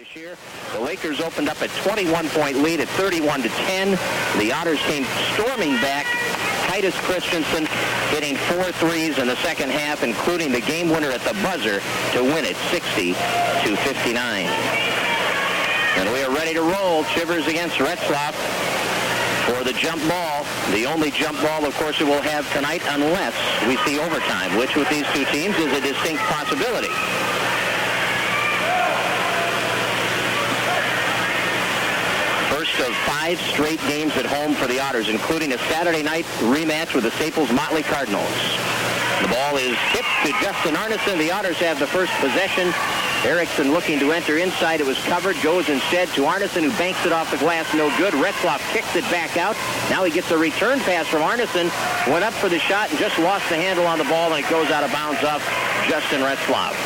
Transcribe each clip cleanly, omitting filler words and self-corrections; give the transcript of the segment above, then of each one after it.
this year. The Lakers opened up a 21-point lead at 31-10. The Otters came storming back. Titus Christensen hitting 4 threes in the second half, including the game winner at the buzzer to win it 60-59. And we are ready to roll. Chivers against Retzlaff for the jump ball. The only jump ball, of course, it will have tonight unless we see overtime, which with these two teams is a distinct possibility. First of 5 straight games at home for the Otters, including a Saturday night rematch with the Staples Motley Cardinals. The ball is tipped to Justin Arneson. The Otters have the first possession. Erickson looking to enter inside. It was covered. Goes instead to Arneson, who banks it off the glass. No good. Retzlaff kicks it back out. Now he gets a return pass from Arneson. Went up for the shot and just lost the handle on the ball, and it goes out of bounds off Justin Retzlaff.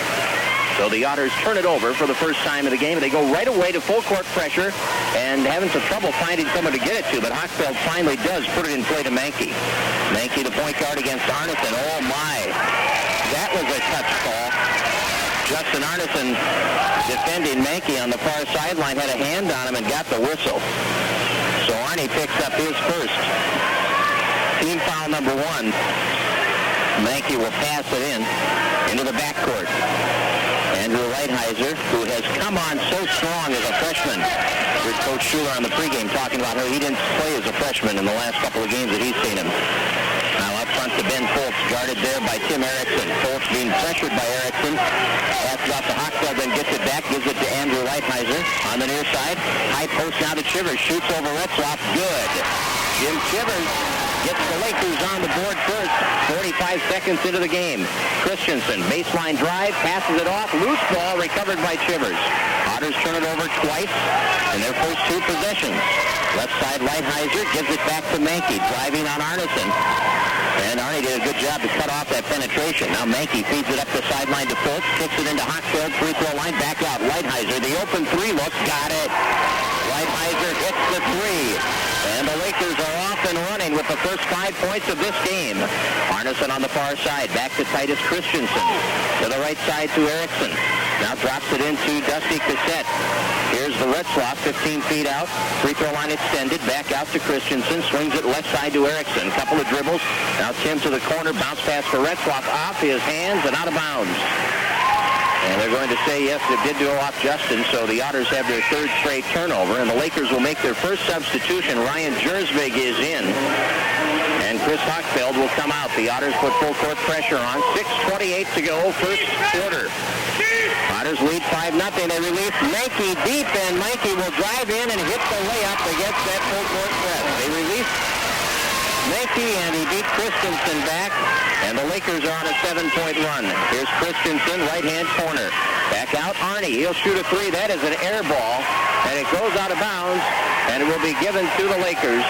So the Otters turn it over for the first time in the game. They go right away to full court pressure and having some trouble finding someone to get it to, but Hochfeld finally does put it in play to Mankey. Mankey, the point guard against Arneson. Oh, my. That was a touch call. Justin Arneson defending Mankey on the far sideline, had a hand on him and got the whistle. So Arnie picks up his first. Team foul number 1. Mankey will pass it into the backcourt. Andrew Lighthizer, who has come on so strong as a freshman. Heard Coach Schuler on the pregame talking about how he didn't play as a freshman in the last couple of games that he's seen him. Now up front to Ben Foltz, guarded there by Tim Erickson. Foltz being pressured by Erickson. Passes off to Hochfeld, then gets it back, gives it to Andrew Lighthizer on the near side. High post now to Chivers, shoots over Retzlaff. Good. Jim Chivers gets the Lakers on the board first. 45 seconds into the game. Christensen, baseline drive, passes it off. Loose ball recovered by Chivers. Otters turn it over twice in their first 2 possessions. Left side, Lighthizer gives it back to Mankey, driving on Arneson. And Arnie did a good job to cut off that penetration. Now Mankey feeds it up the sideline to Foltz, kicks it into Hochfeld, free throw line, back out. Lighthizer, the open 3 look, got it. Lighthizer hits the 3. And the Lakers are off and running with the first 5 points of this game. Arneson on the far side, back to Titus Christensen. To the right side to Erickson. Now drops it into Dusty Cassette. Here's the Retzlaff, 15 feet out. Free throw line extended, back out to Christensen. Swings it left side to Erickson. Couple of dribbles. Now Tim to the corner, bounce pass for Retzlaff, off his hands and out of bounds. And they're going to say, yes, it did go off Justin, so the Otters have their 3rd straight turnover, and the Lakers will make their first substitution. Ryan Jersvig is in, and Chris Hochfeld will come out. The Otters put full court pressure on. 6:28 to go, first quarter. Otters lead 5-0. They release Mankey deep, and Mankey will drive in and hit the layup against that full court press. They release Mankey, and he beat Christensen back, and the Lakers are on a 7-point run. Here's Christensen, right-hand corner. Back out, Arnie. He'll shoot a 3. That is an air ball, and it goes out of bounds, and it will be given to the Lakers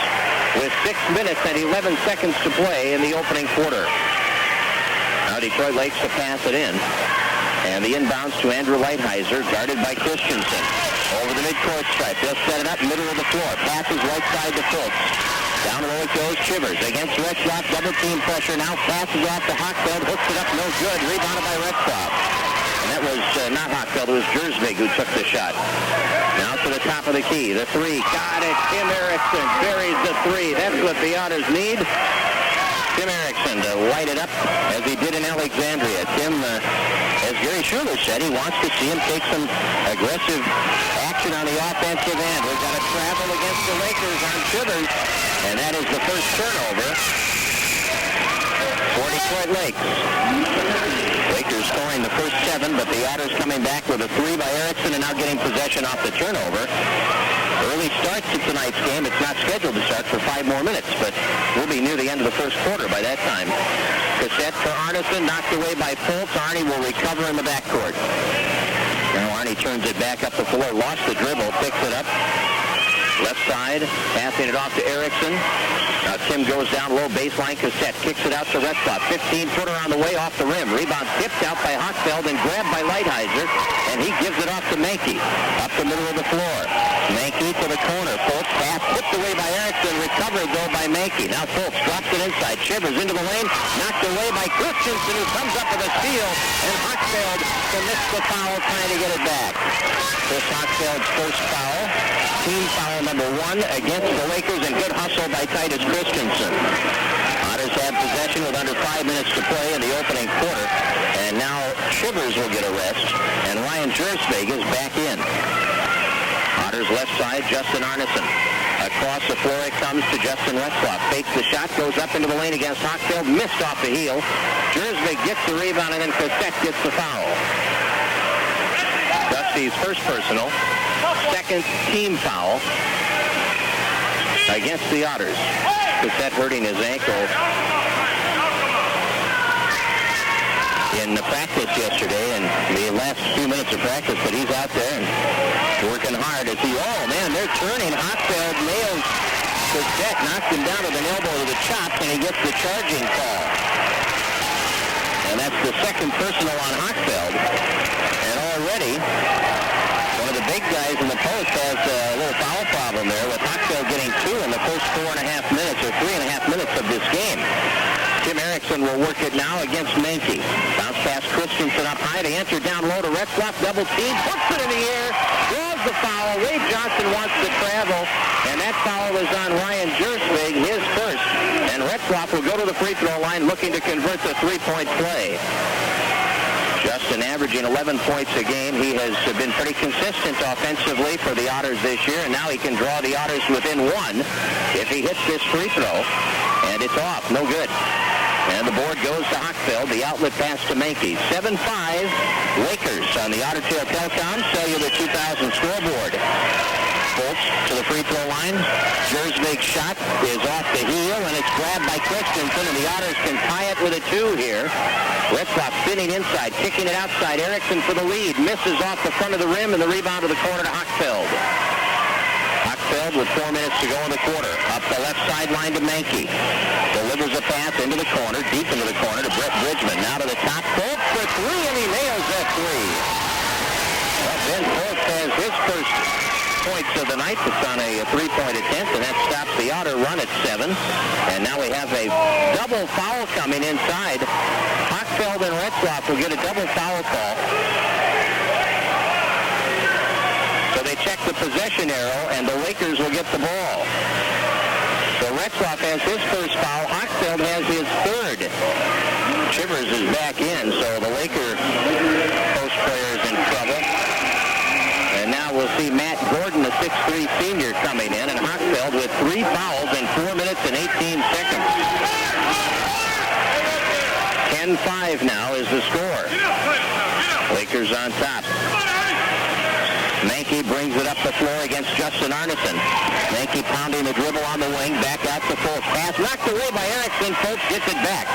with 6 minutes and 11 seconds to play in the opening quarter. Now Detroit Lakes to pass it in, and the inbounds to Andrew Lighthizer, guarded by Christensen. Over the midcourt stripe. They'll set it up, middle of the floor. Passes right side to Foltz. Down the road goes Chivers against Retzlaff. Double team pressure now. Passes off to Hochfeld. Hooks it up. No good. Rebounded by Retzlaff. And that was not Hochfeld. It was Jersvig who took the shot. Now to the top of the key. The 3. Got it. Tim Erickson buries the 3. That's what the Otters need. Tim Erickson to light it up as he did in Alexandria. Tim, as Gary Schuler said, he wants to see him take some aggressive action on the offensive end. We've got a travel against the Lakers on Chivers, and that is the first turnover for Detroit Lakes. Lakers scoring the first 7, but the Otters coming back with a 3 by Erickson and now getting possession off the turnover. Early start to tonight's game. It's not scheduled to start for 5 more minutes, but we'll be near the end of the first quarter by that time. Cassette for Arneson, knocked away by Foltz. Arnie will recover in the backcourt. Now Arnie turns it back up the floor, lost the dribble, picks it up. Left side, passing it off to Erickson. Now Tim goes down low, baseline. Cassette kicks it out to Retzlaff. 15-footer on the way off the rim. Rebound tipped out by Hochfeld and grabbed by Lighthizer, and he gives it off to Mankey. Up the middle of the floor. Mankey to the corner. Foltz pass Tipped away by Erickson, recovered though by Mankey. Now Fultz drops it inside. Shivers into the lane, knocked away by Christensen, who comes up with a steal, and Hochfeld commits the foul trying to get it back. Chris Hochfeld's first foul, team foul number 1 against the Lakers, and good hustle by Titus Christensen. Otters have possession with under 5 minutes to play in the opening quarter, and now Shivers will get a rest, and Ryan Jersvig is back in. Otters left side, Justin Arneson. Across the floor it comes to Justin Retzlaff. Fakes the shot, goes up into the lane against Hochfeld, missed off the heel. Jersvig gets the rebound, and then Cassette gets the foul. Dusty's first personal, second team foul against the Otters. Cassette hurting his ankle in the practice yesterday, and the last few minutes of practice, but he's out there and working hard as he, oh man, they're turning. Hochfeld nails Cassette, knocks him down with an elbow to the chops, and he gets the charging call. And that's the second personal on Hochfeld. And already, one of the big guys in the post has a little foul problem there, with Hochfeld getting 2 in the first 4.5 minutes, or 3.5 minutes of this game. Tim Erickson will work it now against Mankey. Bounce pass Christensen up high. They enter down low to Retzlaff. Double team. Puts it in the air. Draws the foul. Wade Johnson wants to travel. And that foul is on Ryan Jersvig, his first. And Retzlaff will go to the free throw line looking to convert the three-point play. Justin averaging 11 points a game. He has been pretty consistent offensively for the Otters this year. And now he can draw the Otters within 1 if he hits this free throw. And it's off. No good. And the board goes to Hochfeld. The outlet pass to Mankey. 7-5 Lakers on the Otter Tail Telecom Cellular 2000 scoreboard. Fultz to the free throw line. Jersvig's shot is off the heel, and it's grabbed by Christensen, and the Otters can tie it with a 2 here. Retzlaff spinning inside, kicking it outside. Erickson for the lead. Misses off the front of the rim, and the rebound to the corner to Hochfeld. Hochfeld with 4 minutes to go in the quarter. Up the left sideline to Mankey. Delivers a pass into the corner, deep into the corner to Brett Bridgman. Now to the top. Fultz for 3, and he nails that 3. Well, Ben Fultz has his first points of the night. It's on a 3-point attempt, and that stops the Otter run at 7. And now we have a double foul coming inside. Hochfeld and Retzlaff will get a double foul call. So they check the possession arrow, and the Lakers will get the ball. So Retzlaff has his first foul. Hochfeld has his third. Shivers is back in, so the Laker post player is in trouble. And now we'll see Matt Gordon, the 6'3 senior, coming in, and Hochfeld with 3 fouls in 4 minutes and 18 seconds. 10-5 now is the score. Lakers on top. Mankey brings it up the floor against Justin Arneson. Mankey pounding the dribble on the wing, back out to Fultz. Pass knocked away by Erickson. Fultz gets it back.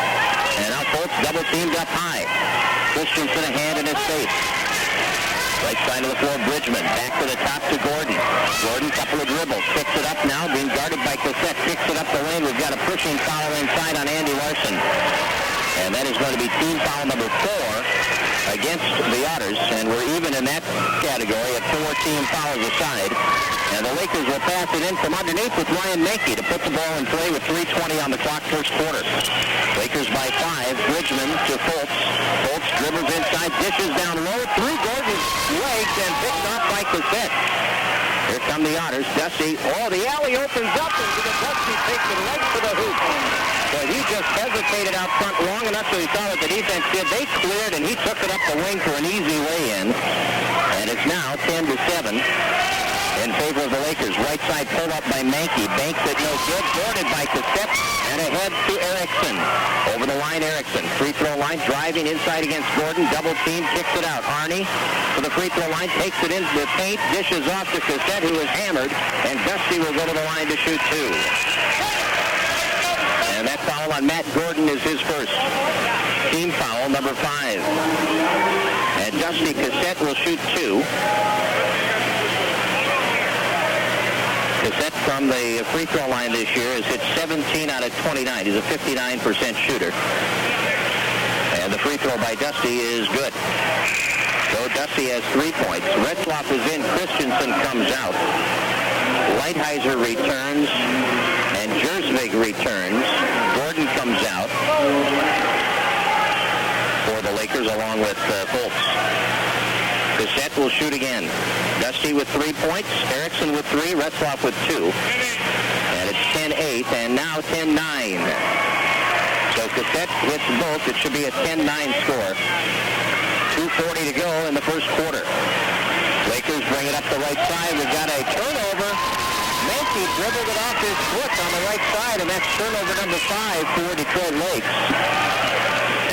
And now Fultz double teamed up high. Christensen a hand in his face. Right side of the floor, Bridgman. Back to the top to Gordon. Gordon, couple of dribbles. Picks it up now, being guarded by Cassette. Picks it up the lane. We've got a pushing foul inside on Andy Larson. And that is going to be team foul number 4 against the Otters. And we're even in that category at 4 team fouls aside. And the Lakers will pass it in from underneath with Ryan Mankey to put the ball in play with 3:20 on the clock, first quarter. Lakers by 5. Bridgman to Fultz. Fultz dribbles inside, dishes down low, through Gordon's legs, and picked off by Cassette. Here come the Otters. Dusty. Oh, the alley opens up, and Dusty takes it right to the hoop. But he just hesitated out front long enough so he saw what the defense did. They cleared, and he took it up the wing for an easy lay-in. And it's now 10-7 in favor of the Lakers. Right side pulled up by Mankey. Banks it no good. Boarded by Cassette, and ahead to Erickson. Over the line, Erickson. Free throw line, driving inside against Gordon. Double team, kicks it out. Arnie to the free throw line, takes it into the paint, dishes off to Cassette, who is hammered, and Dusty will go to the line to shoot 2. And that foul on Matt Gordon is his first. Team foul number 5. And Dusty Cassette will shoot 2. Cassette from the free throw line this year has hit 17 out of 29. He's a 59% shooter. And the free throw by Dusty is good. So Dusty has 3 points. Retzlaff is in. Christensen comes out. Lighthizer returns, and Jersvig returns. Gordon comes out for the Lakers along with Fultz. Cassette will shoot again. Dusty with 3 points, Erickson with 3, Retzlaff with 2. And it's 10-8, and now 10-9. So Cassette hits both. It should be a 10-9 score. 2:40 to go in the first quarter. Lakers bring it up the right side. We've got a turnover. Mankey dribbled it off his foot on the right side, and that's turnover number 5 for Detroit Lakes.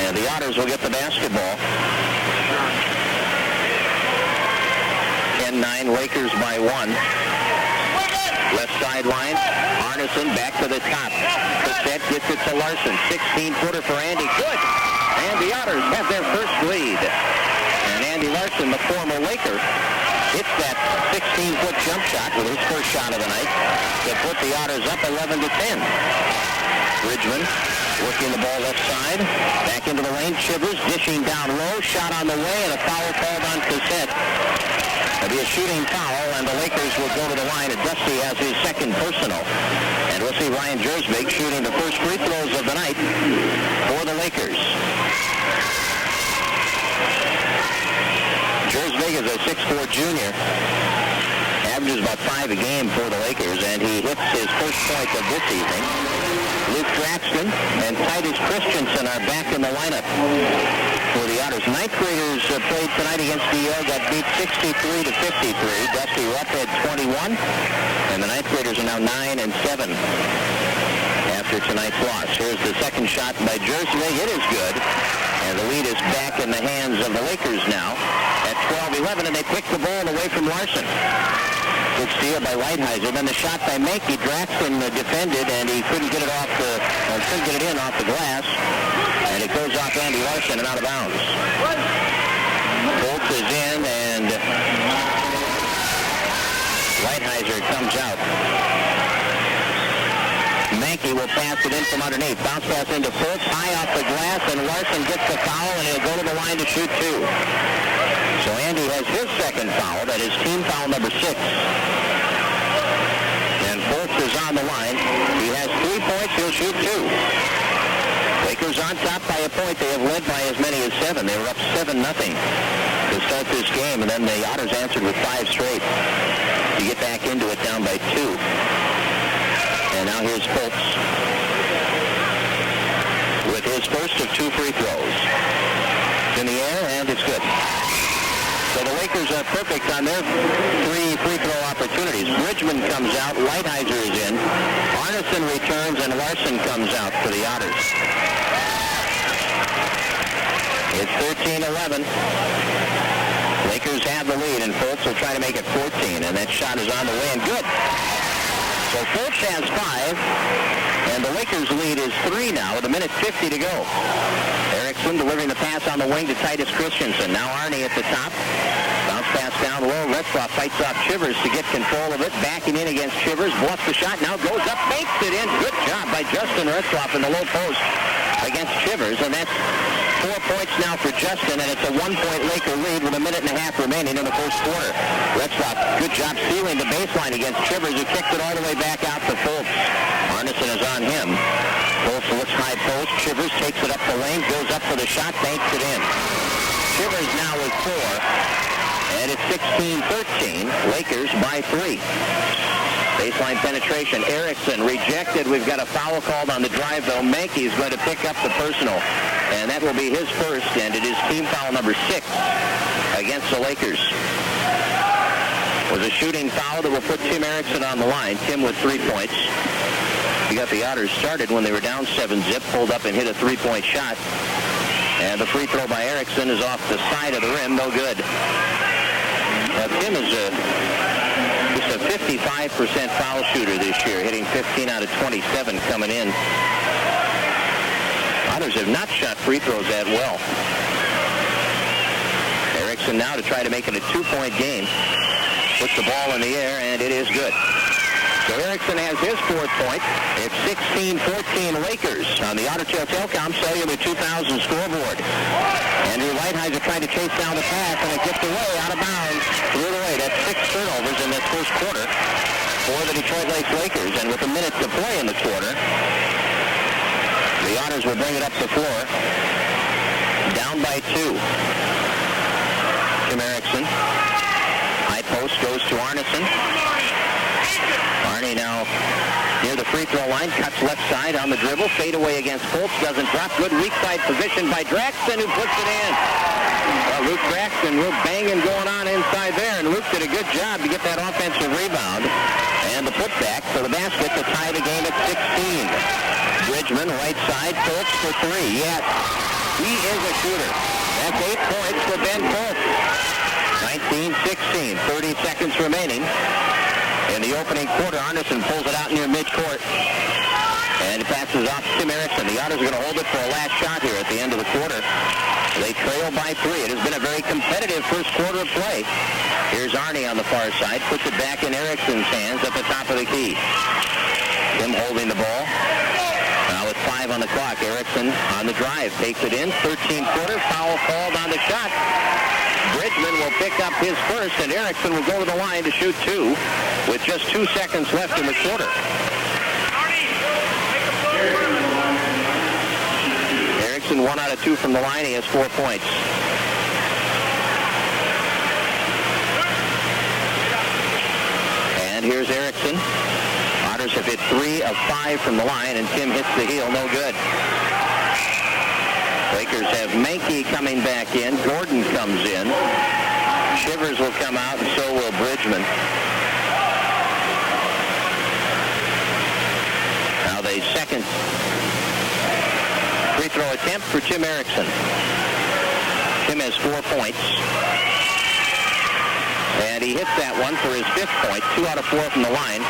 And the Otters will get the basketball. 10-9, Lakers by 1. Left sideline, Arneson back to the top. Cassette gets it to Larson. 16-footer for Andy. Good. And the Otters have their first lead. And Andy Larson, the former Laker, hits that 16-foot jump shot with his first shot of the night to put the Otters up 11-10. Bridgman working the ball left side. Back into the lane. Chivers dishing down low. Shot on the way, and a foul called on Cassette. It'll be a shooting foul, and the Lakers will go to the line. And Dusty has his second personal. And we'll see Ryan Jersvig shooting the first free throws of the night for the Lakers. Jersvig is a 6'4 junior. Averages about 5 a game for the Lakers, and he hits his first point of this evening. Luke Draxton and Titus Christensen are back in the lineup for the Otters. Ninth graders played tonight against DL, got beat 63-53. Dusty Rupp had 21, and the ninth graders are now 9-7 after tonight's loss. Here's the second shot by Jersvig. It is good, and the lead is back in the hands of the Lakers now at 12-11, and they pick the ball away from Larson. Good steal by Lighthizer. Then the shot by Mankey. Draxton defended, and he couldn't get it in off the glass. And it goes off Andy Larson and out of bounds. Fultz is in, and Lighthizer comes out. Mankey will pass it in from underneath. Bounce pass into Fultz, high off the glass, and Larson gets the foul, and he'll go to the line to shoot 2. So Andy has his second foul. That is team foul number 6. And Fultz is on the line. He has 3 points. He'll shoot 2. Lakers on top by a point. They have led by as many as 7. They were up 7-0 to start this game, and then the Otters answered with 5 straight to get back into it down by 2. And now here's Fultz with his first of 2 free throws. It's in the air, and it's good. So the Lakers are perfect on their 3 free throw opportunities. Bridgman comes out, Lighthizer is in, Arneson returns, and Larson comes out for the Otters. It's 13-11. Lakers have the lead, and Fultz will try to make it 14, and that shot is on the way, and good. So Fultz has 5, and the Lakers' lead is 3 now with 1:50 to go. Erickson delivering the pass on the wing to Titus Christensen. Now Arnie at the top. Bounce pass down low. Retzlaff fights off Chivers to get control of it. Backing in against Chivers. Bluffs the shot. Now goes up. Makes it in. Good job by Justin Retzlaff in the low post against Chivers. And that's 4 points now for Justin. And it's a 1-point Laker lead with 1.5 minutes remaining in the first quarter. Retzlaff, good job sealing the baseline against Chivers, who kicked it all the way back out to Fultz. Arneson is on him. Fultz looks high post. Chivers takes it up the lane, goes up for the shot, banks it in. Chivers now with 4. And it's 16-13. Lakers by 3. Baseline penetration. Erickson rejected. We've got a foul called on the drive, though. Mankey is going to pick up the personal. And that will be his first, and it is team foul number 6 against the Lakers. Was a shooting foul that will put Tim Erickson on the line. Tim with 3 points. We got the Otters started when they were down 7-zip, pulled up and hit a 3-point shot. And the free throw by Erickson is off the side of the rim, no good. Now, Tim is just a 55% foul shooter this year, hitting 15 out of 27 coming in. Otters have not shot free throws that well. Erickson now to try to make it a 2-point game. Puts the ball in the air, and it is good. So Erickson has his 4th point. It's 16-14 Lakers on the Otter Tail Telecom Cellular 2000 scoreboard. Andrew Lighthizer trying to chase down the pass, and it gets away out of bounds. Threw it away. That's 6 turnovers in this first quarter. for the Detroit Lakers. And with a minute to play in the quarter, the Otters will bring it up the floor. Down by 2. Tim Erickson. High post goes to Arneson. Arnie now near the free throw line, cuts left side on the dribble, fade away against Fultz, doesn't drop. Good weak side position by Draxton, who puts it in. Well, Luke Draxton, real banging going on inside there, and Luke did a good job to get that offensive rebound. And the putback for the basket to tie the game at 16. Bridgman, right side, Fultz for 3. Yes, he is a shooter. That's 8 points for Ben Fultz. 19-16, 30 seconds remaining. In the opening quarter, Arneson pulls it out near midcourt. And it passes off to Tim Erickson. The Otters are going to hold it for a last shot here at the end of the quarter. They trail by 3. It has been a very competitive first quarter of play. Here's Arnie on the far side. Puts it back in Erickson's hands at the top of the key. Tim holding the ball. Now with 5 on the clock, Erickson on the drive. Takes it in. 13-footer. Foul called on the shot. Bridgman will pick up his first, and Erickson will go to the line to shoot 2 with just 2 seconds left in the quarter. Erickson 1 out of 2 from the line. He has 4 points. And here's Erickson. Otters have hit 3 of 5 from the line, and Tim hits the heel. No good. Lakers have Mankey coming back in. Gordon comes in. Shivers will come out, and so will Bridgman. Now the second free throw attempt for Tim Erickson. Tim has 4 points. And he hits that one for his 5th point. 2 out of 4 from the line.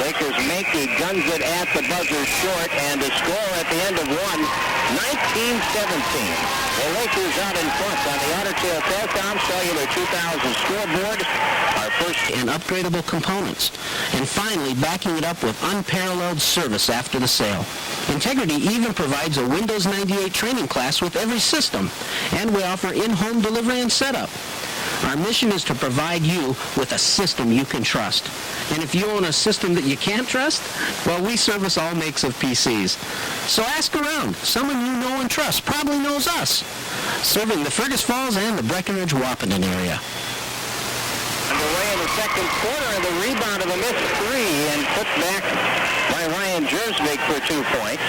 Lakers Mankey guns it at the buzzer short, and the score at the end of one, 19-17. The Lakers out in front on the Otter Tail Telecom Cellular 2000 scoreboard. Our first and upgradable components. And finally, backing it up with unparalleled service after the sale. Integrity even provides a Windows 98 training class with every system. And we offer in-home delivery and setup. Our mission is to provide you with a system you can trust. And if you own a system that you can't trust, well, we service all makes of PCs. So ask around. Someone you know and trust probably knows us. Serving the Fergus Falls and the Breckenridge-Wapaton area. Underway in the second quarter, and the rebound of a missed 3 and put back by Ryan Jersvig for 2 points.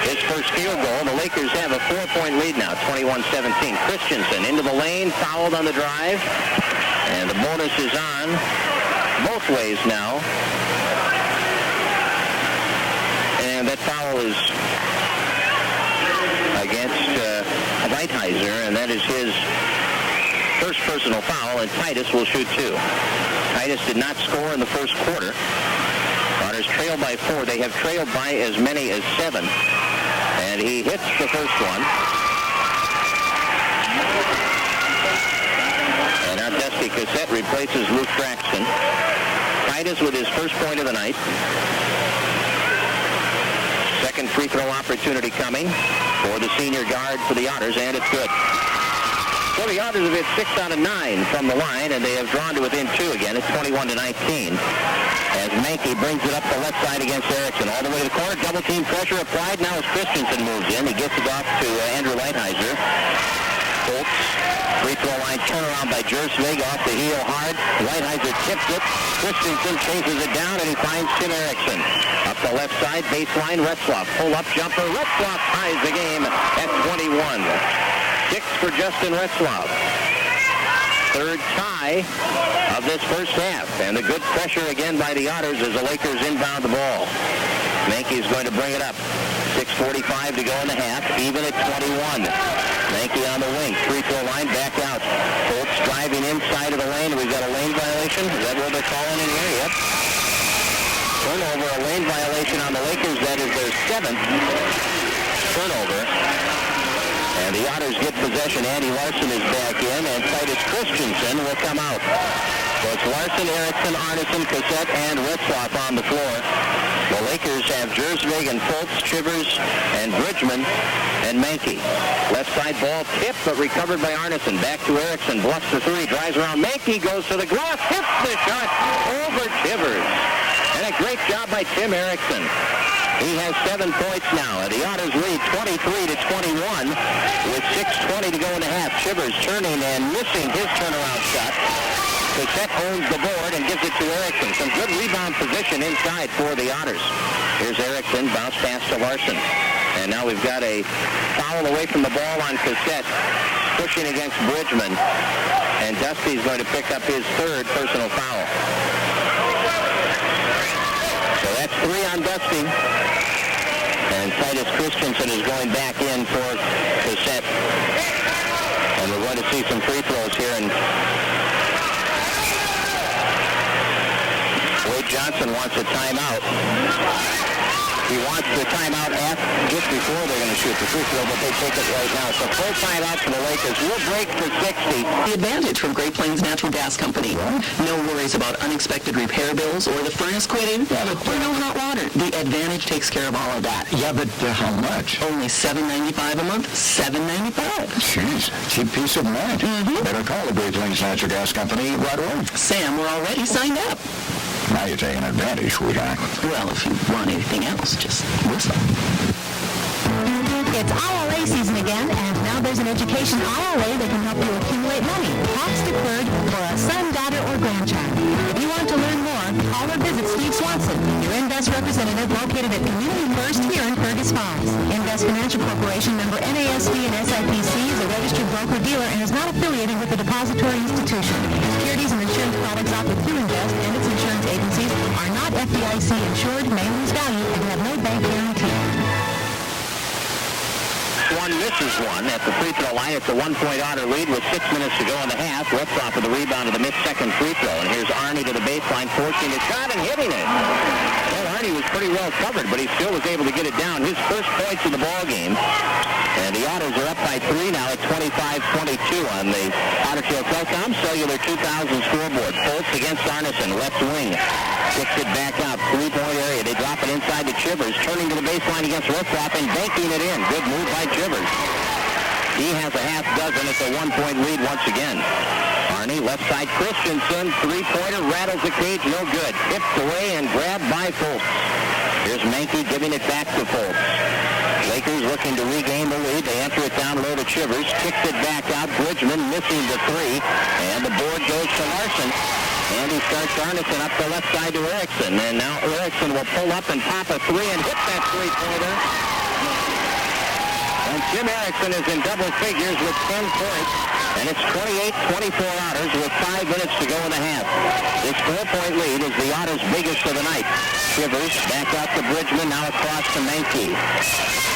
His first field goal. The Lakers have a 4-point lead now, 21-17. Christensen into the lane, fouled on the drive, and the bonus is on both ways now. And that foul is against Lighthizer, and that is his first personal foul, and Titus will shoot 2. Titus did not score in the first quarter. Otters trail by 4. They have trailed by as many as 7. And he hits the first one. And our Dusty Cassette replaces Luke Draxton. Titus with his first point of the night. Second free throw opportunity coming for the senior guard for the Otters, and it's good. So the Otters have hit 6 out of 9 from the line, and they have drawn to within 2 again. It's 21-19. As Mankey brings it up the left side against Erickson. All the way to the corner, double team pressure applied. Now as Christensen moves in, he gets it off to Andrew Lighthizer. Fultz, free throw line turnaround by Jersvig, off the heel hard. Lighthizer tips it. Christensen chases it down, and he finds Tim Erickson. Up the left side, baseline, Retzlaff. Pull-up jumper. Retzlaff ties the game at 21. 6 for Justin Retzlaff. Third tie of this first half. And the good pressure again by the Otters as the Lakers inbound the ball. Mankey is going to bring it up. 6:45 to go in the half, even at 21. Mankey on the wing, free throw line, back out. Fultz driving inside of the lane. We've got a lane violation. Is that what they're calling in here? Yep. Turnover, a lane violation on the Lakers. That is their 7th turnover. And the Otters get possession. Andy Larson is back in, and Titus Christensen will come out. So it's Larson, Erickson, Arneson, Cassette, and Retzlaff on the floor. The Lakers have Jersvig and Foltz, Chivers, and Bridgman, and Mankey. Left side ball tipped, but recovered by Arneson. Back to Erickson, bluffs the three, drives around. Mankey goes to the glass, hits the shot over Chivers. And a great job by Tim Erickson. He has 7 points now, and the Otters lead 23-21 with 6:20 to go in the half. Chivers turning and missing his turnaround shot. Cassette owns the board and gives it to Erickson. Some good rebound position inside for the Otters. Here's Erickson, bounce pass to Larson. And now we've got a foul away from the ball on Cassette, pushing against Bridgman. And Dusty's going to pick up his third personal foul. So that's 3 on Dusty. And Titus Christensen is going back in for Cassette. And we're going to see some free throws here. And Wade Johnson wants a timeout. He wants the timeout just before they're going to shoot the free throw, but they take it right now. So full timeout for the Lakers. We'll break for 60. The advantage from Great Plains Natural Gas Company. No worries about unexpected repair bills or the furnace quitting or no hot water. The advantage takes care of all of that. Yeah, but how much? Only $7.95 a month. $7.95. Jeez, cheap piece of mind. Better call the Great Plains Natural Gas Company right away. Sam, we're already signed up. Now you're taking advantage, sweetheart. Well, if you want anything else, just whistle. It's IRA season again, and now there's an education IRA that can help you accumulate money, tax deferred, for a son, daughter, or grandchild. If you want to learn more, call or visit Steve Swanson, your Invest representative located at Community First here in Fergus Falls. Invest Financial Corporation, member NASD and SIPC, is a registered broker-dealer and is not affiliated with the depository institution. Securities and insurance products offered through Invest and its insurance agencies are not FDIC insured, may lose value, and have no bank guarantee. One misses one at the free throw line. It's a 1-point Otter lead with 6 minutes to go in the half. Retzlaff with the rebound of the missed second free throw. And here's Arnie to the baseline, forcing the shot and hitting it. Well, Arnie was pretty well covered, but he still was able to get it down. His first points of the ball game. And the Otters are up by 3 now at 25-22 on the Otter Trail Telecom Cellular 2000 scoreboard. Foltz against Arneson, left wing. Kicks it back out, 3-point area. They drop it inside to Chivers, turning to the baseline against Retzlaff and banking it in. Good move by Chivers. He has a half dozen. It's a 1-point lead once again. Arnie, left side Christensen, 3-pointer, rattles the cage, no good. Tipped away and grabbed by Foltz. Here's Mankey giving it back to Foltz. Lakers looking to regain the lead. They enter it down low to Chivers. Kicks it back out. Bridgman missing the 3. And the board goes to Larson. And he starts Arneson up the left side to Erickson. And now Erickson will pull up and pop a 3 and hit that 3-pointer. And Jim Erickson is in double figures with 10 points. And it's 28-24 Otters with 5 minutes to go in the half. This 4-point lead is the Otters' biggest of the night. Chivers back out to Bridgman, now across to Mankey.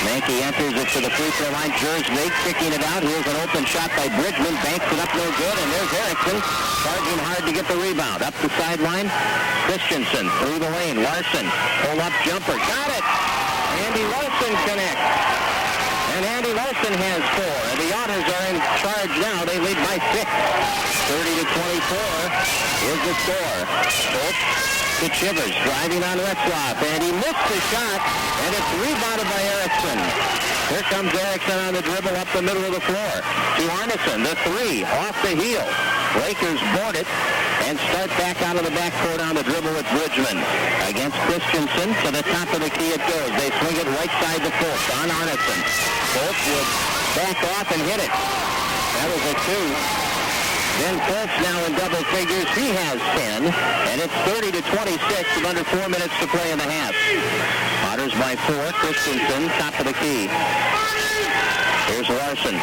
Mankey enters it to the free throw line. Jersvig kicking it out. Here's an open shot by Bridgman. Banks it up no good. And there's Erickson charging hard to get the rebound. Up the sideline. Christensen through the lane. Larson. Pull-up jumper. Got it. Andy Larson connects. And Andy Larson has 4. And the Otters are in charge now. They lead by 6. 30-24 is the score. Foltz to Chivers, driving on Retzlaff, and he missed the shot, and it's rebounded by Erickson. Here comes Erickson on the dribble up the middle of the floor. To Arneson, the 3, off the heel. Lakers board it and start back out of the backcourt on the dribble with Bridgman. Against Christensen, to the top of the key it goes. They swing it right side to Foltz on Arneson. Foltz would back off and hit it. That was a 2. Then Foltz now in double figures. He has 10, and it's 30-26 with under 4 minutes to play in the half. Otters by 4. Christensen, top of the key. Here's Larson.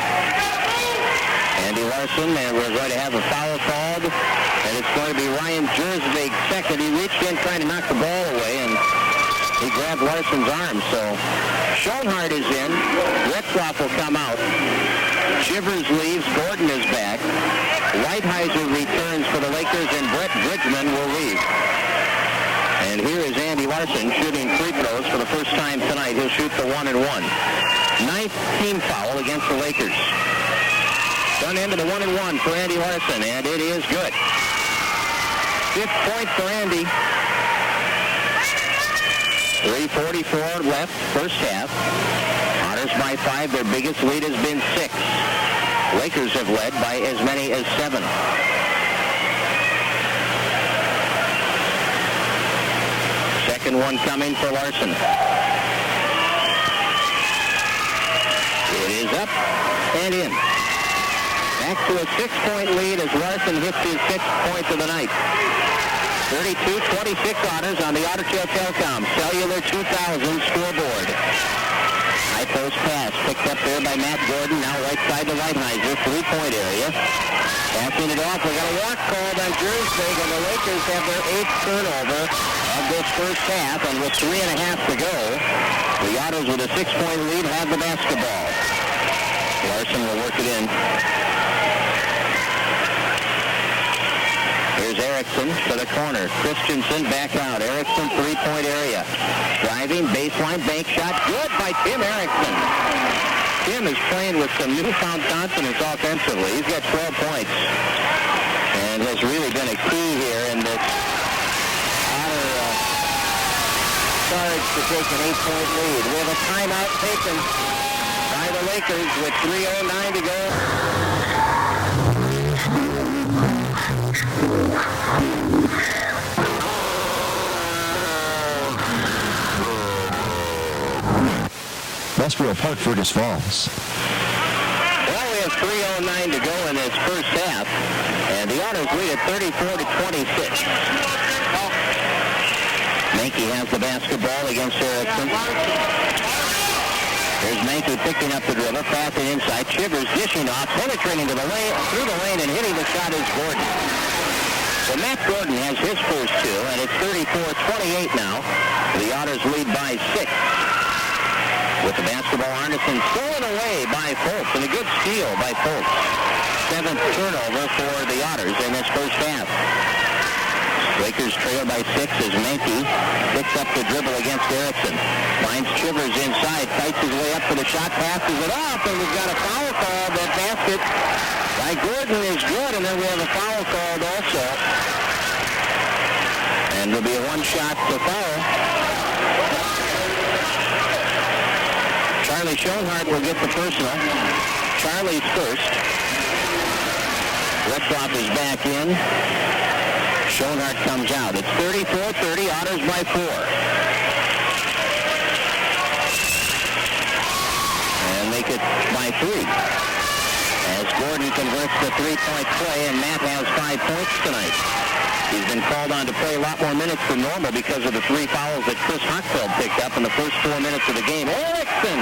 Andy Larson, and we're going to have a foul called, and it's going to be Ryan Jersvig second. He reached in trying to knock the ball away, and he grabbed Larson's arm. So Schoenhardt is in. Retzlaff will come out. Chivers leaves. Gordon is back. Whiteheiser returns for the Lakers, and Brett Bridgman will leave. And here is Andy Larson shooting free throws for the first time tonight. He'll shoot the 1 and 1. 9th team foul against the Lakers. Done into the 1 and 1 for Andy Larson, and it is good. 5th point for Andy. 3:44 left, first half. Otters by 5. Their biggest lead has been 6. Lakers have led by as many as 7. Second one coming for Larson. It is up and in. Back to a 6-point lead as Larson hits his 6th point of the night. 32-26 Otters on the Otter Tail Telecom Cellular 2000 scoreboard. High post pass picked up there by Matt Gordon. Now right side to Lighthizer, 3-point area. Passing it off. We got a walk called on Jersey, and the Lakers have their 8th turnover of this first half. And with 3.5 to go, the Otters with a 6-point lead have the basketball. Larson will work it in. Here's Erickson to the corner. Christensen back out. Erickson 3-point area. Driving, baseline, bank shot. Good by Tim Erickson. Tim is playing with some newfound confidence offensively. He's got 12 points. And has really been a key here in this Otter charge to take an 8-point lead. We have a timeout taken by the Lakers with 3:09 to go. Westboro Park, Fergus Falls. Well, we have 3:09 to go in this first half, and the Otters lead at 34-26. Mankey has the basketball against Erickson. There's Mankey picking up the dribble, passing inside. Chivers dishing off, penetrating to the lane, through the lane, and hitting the shot is Gordon. So Matt Gordon has his first 2, and it's 34-28 now. The Otters lead by 6. With the basketball, Arneson stolen away by Fultz, and a good steal by Fultz. 7th turnover for the Otters in this first half. Lakers trail by 6 as Mankey picks up the dribble against Erickson. Finds Chivers inside, fights his way up for the shot, passes it off, and we've got a foul call. That basket by Gordon is good, and then we have a foul called also. And there'll be a one-shot to foul. Charlie Schoenhardt will get the personal. Charlie's first. Retzlaff is back in. Schoenhardt comes out. It's 34-30, Otters by 4. And make it by 3. As Gordon converts the 3-point play, and Matt has 5 points tonight. He's been called on to play a lot more minutes than normal because of the 3 fouls that Chris Hochfeld picked up in the first 4 minutes of the game. Erickson,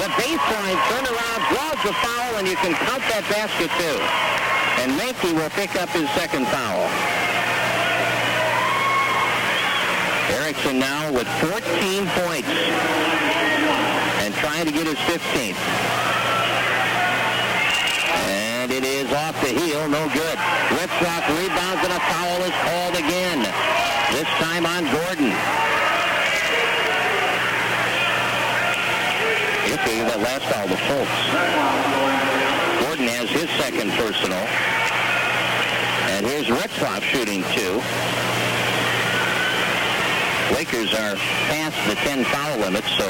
the baseline turnaround, draws the foul, and you can count that basket too. And Mankey will pick up his 2nd foul. Erickson now with 14 points and trying to get his 15th. And it is off the heel, no good. Retzlaff rebounds and a foul is called again. This time on Gordon. If he gave that last foul to Fultz. Gordon has his 2nd personal. And here's Retzlaff shooting 2. Lakers are past the 10 foul limit, so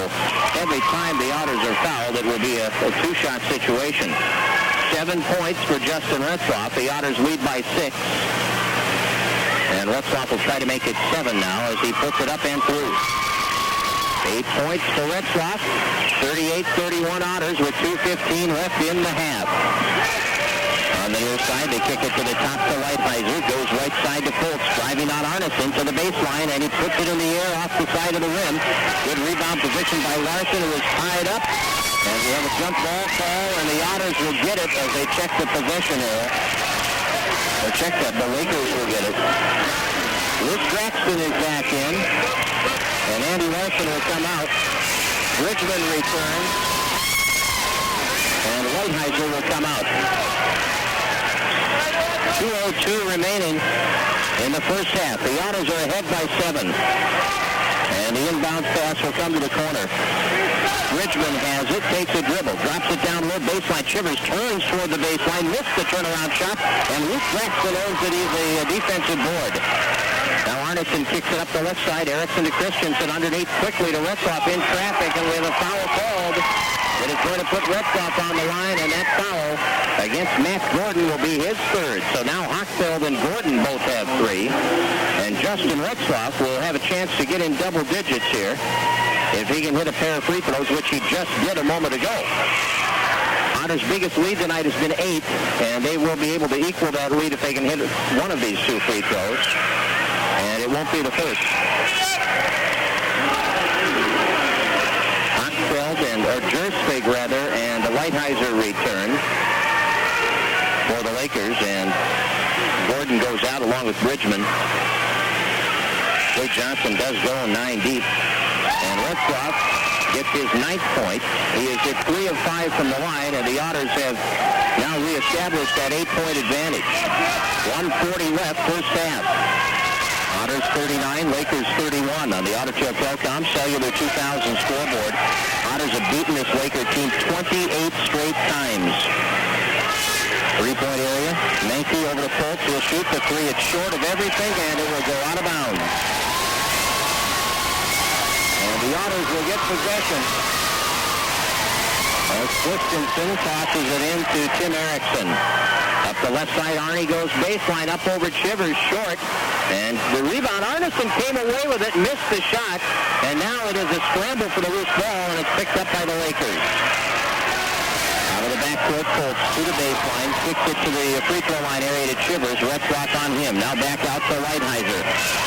every time the Otters are fouled, it will be a 2-shot situation. 7 points for Justin Retzlaff. The Otters lead by 6. And Retzlaff will try to make it 7 now as he puts it up and through. 8 points for Retzlaff. 38-31 Otters with 2:15 left in the half. On the near side, they kick it to the top to Lighthizer. Goes right side to Fultz, driving on Arneson to the baseline, and he puts it in the air off the side of the rim. Good rebound position by Larson, who is tied up. And we have a jump ball call, and the Otters will get it as they check the possession here. Or check that, the Lakers will get it. Luke Braxton is back in, and Andy Larson will come out. Bridgman returns, and Lighthizer will come out. 2:02 remaining in the first half. The Otters are ahead by 7. And the inbound pass will come to the corner. Bridgman has it, takes a dribble, drops it down low, baseline. Chivers turns toward the baseline, missed the turnaround shot, and Luke Braxton owns it. He's a defensive board. Now Arneson kicks it up the left side. Erickson to Christensen underneath quickly to Retzlaff in traffic, and we have a foul called. It is going to put Retzlaff on the line, and that foul against Matt Gordon will be his third. So now Hochfeld and Gordon both have 3. And Justin Retzlaff will have a chance to get in double digits here if he can hit a pair of free throws, which he just did a moment ago. Otters' biggest lead tonight has been 8, and they will be able to equal that lead if they can hit one of these 2 free throws. And it won't be the first. Jersvig and the Lighthizer return for the Lakers, and Gordon goes out along with Bridgman. Jake Johnson does go 9 deep, and Retzlaff gets his 9th point. He is at 3 of 5 from the line, and the Otters have now reestablished that 8-point advantage. 1:40 left, first half. Otters 39, Lakers 31 on the Otter Tail Telecom Cellular 2000 scoreboard. Otters have beaten this Laker team 28 straight times. 3-point area. Mankey over to Fultz. He'll shoot the 3. It's short of everything, and it will go out of bounds. And the Otters will get possession. As Christensen tosses it into Tim Erickson. Up the left side, Arnie goes baseline, up over Chivers, short. And the rebound, Arneson came away with it, missed the shot. And now it is a scramble for the loose ball, and it's picked up by the Lakers. Out of the backcourt, Fultz to the baseline, kicks it to the free throw line area to Chivers. Retzlaff on him. Now back out to Lighthizer.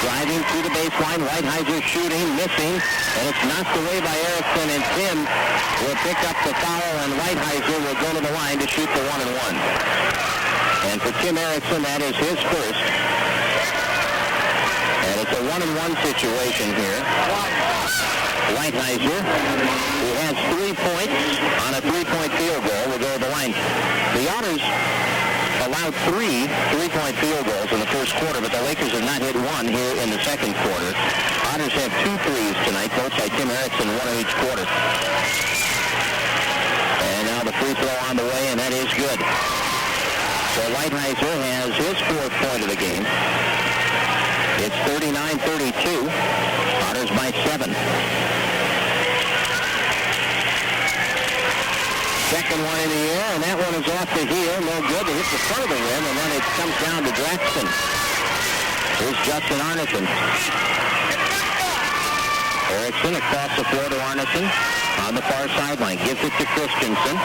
Driving through the baseline, Lighthizer shooting, missing. And it's knocked away by Erickson, and Tim will pick up the foul, and Lighthizer will go to the line to shoot the 1-and-1. And for Tim Erickson, that is his first. And it's a 1-and-1 situation here. Lighthizer, who has 3 points on a 3-point field goal, will go to the line. The Otters allowed 3 3-point field goals in the first quarter, but the Lakers have not hit one here in the second quarter. Otters have 2 threes tonight, both by Tim Erickson, 1 in each quarter. And now the free throw on the way, and that is good. So Lighthizer has his 4th point of the game. It's 39-32. Otters by 7. Second one in the air, and that one is off the heel. No good to hit the front of the rim, and then it comes down to Draxton. Here's Justin Arneson. Erickson across the floor to Arneson on the far sideline. Gives it to Christensen.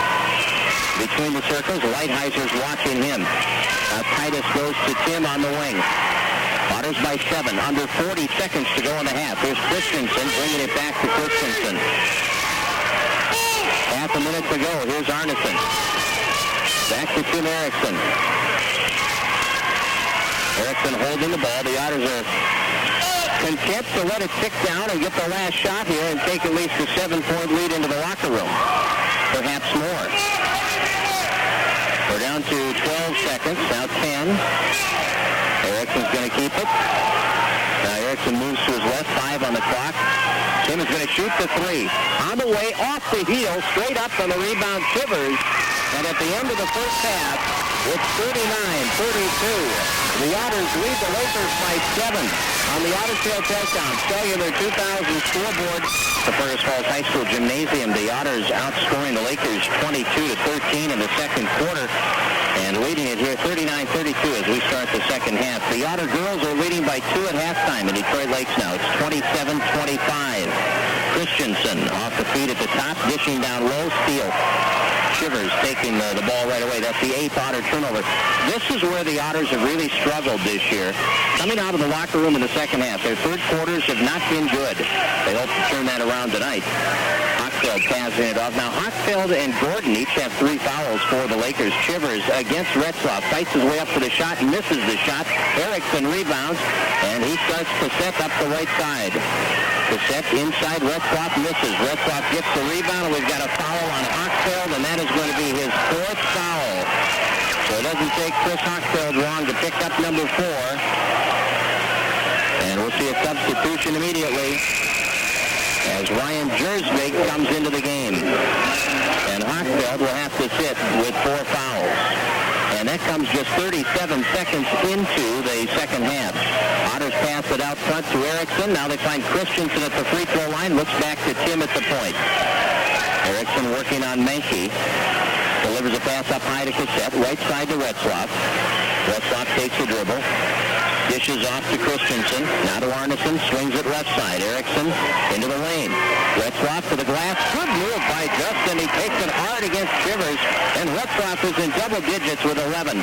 Between the circles, Lighthizer's watching him. Titus goes to Tim on the wing. Otters by 7. Under 40 seconds to go in the half. Here's Christensen bringing it back to Christensen. Half a minute to go. Here's Arneson. Back to Tim Erickson. Erickson holding the ball. The Otters are content to let it tick down and get the last shot here and take at least a 7-point lead into the locker room. Perhaps more. We're down to 12 seconds. Now 10. Erickson's going to keep it. Now Erickson moves to his left. 5 on the clock. Tim is going to shoot the 3. On the way, off the heel, straight up on the rebound, Chivers. And at the end of the first half, it's 39-32. The Otters lead the Lakers by 7 on the Otter Tail Telecom Cellular 2000 scoreboard. The Fergus Falls High School Gymnasium, the Otters outscoring the Lakers 22-13 in the second quarter and leading it here 39-32 as we start the second half. The Otter girls are leading by 2 at halftime in Detroit Lakes now. It's 27-25. Christensen off the feet at the top, dishing down low, steal. Chivers taking the ball right away. That's the 8th Otter turnover. This is where the Otters have really struggled this year. Coming out of the locker room in the second half, their third quarters have not been good. They hope to turn that around tonight. Hochfeld passing it off. Now, Hochfeld and Gordon each have 3 fouls for the Lakers. Chivers against Retzlaff. Fights his way up to the shot, misses the shot. Erickson rebounds, and he starts to set up the right side. The set inside, Retzlaff misses. Retzlaff gets the rebound, and we've got a foul on Hochfeld, and that is going to be his 4th foul. So it doesn't take Chris Hochfeld long to pick up number 4. And we'll see a substitution immediately as Ryan Jersvig comes into the game. And Hochfeld will have to sit with 4 fouls. And that comes just 37 seconds into the second half. Otters pass it out front to Erickson. Now they find Christensen at the free throw line. Looks back to Tim at the point. Erickson working on Mankey. Delivers a pass up high to Cassette. Right side to Retzlaff. Retzlaff takes a dribble. Dishes off to Christensen. Now to Arneson. Swings it left side. Erickson into the lane. Retzlaff to the glass. Good move by Justin. He takes it hard against Shivers. And Retzlaff is in double digits with 11.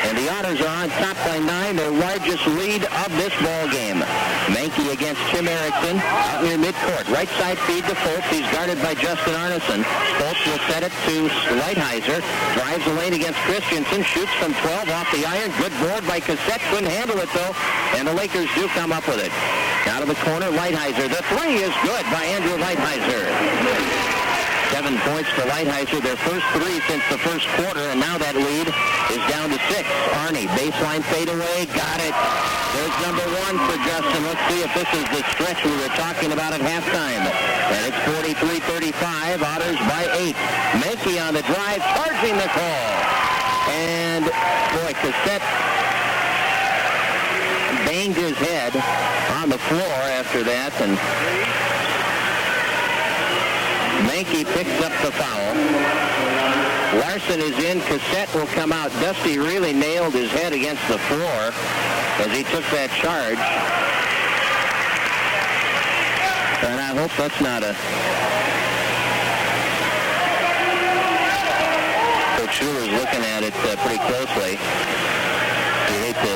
And the Otters are on top by 9. Their largest lead of this ball game. Mankey against Tim Erickson. Out near midcourt. Right side feed to Fultz. He's guarded by Justin Arneson. Fultz will set it to Lighthizer. Drives the lane against Christensen. Shoots from 12 off the iron. Good board by Cassette. Couldn't handle it though. And the Lakers do come up with it. Out of the corner, Lighthizer. The three is good by Andrew Lighthizer. 7 points for Lighthizer, their first three since the first quarter, and now that lead is down to 6. Arnie, baseline fadeaway, got it. There's number 1 for Justin. Let's see if this is the stretch we were talking about at halftime. And it's 43-35, Otters by 8. Mankey on the drive, charging the call. And, boy, Cassette banged his head on the floor after that, and Mankey picks up the foul. Larson is in. Cassette will come out. Dusty really nailed his head against the floor as he took that charge. And I hope that's not a... Coach Schuler's looking at it pretty closely. You hate to...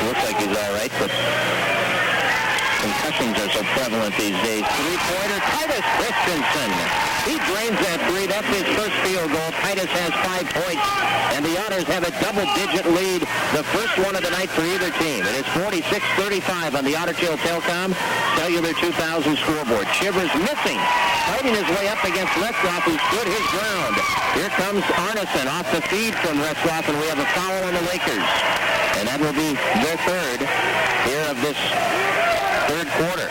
Looks like he's all right, but concussions are so prevalent these days. Three-pointer, Titus Christensen. He drains that three. That's his first field goal. Titus has 5 points, and the Otters have a double-digit lead. The first one of the night for either team. It is 46-35 on the Otter Tail Telcom Cellular 2000 scoreboard. Shivers missing, fighting his way up against Retzlaff, who stood his ground. Here comes Arneson off the feed from Retzlaff, and we have a foul on the Lakers. And that will be their third here of this third quarter.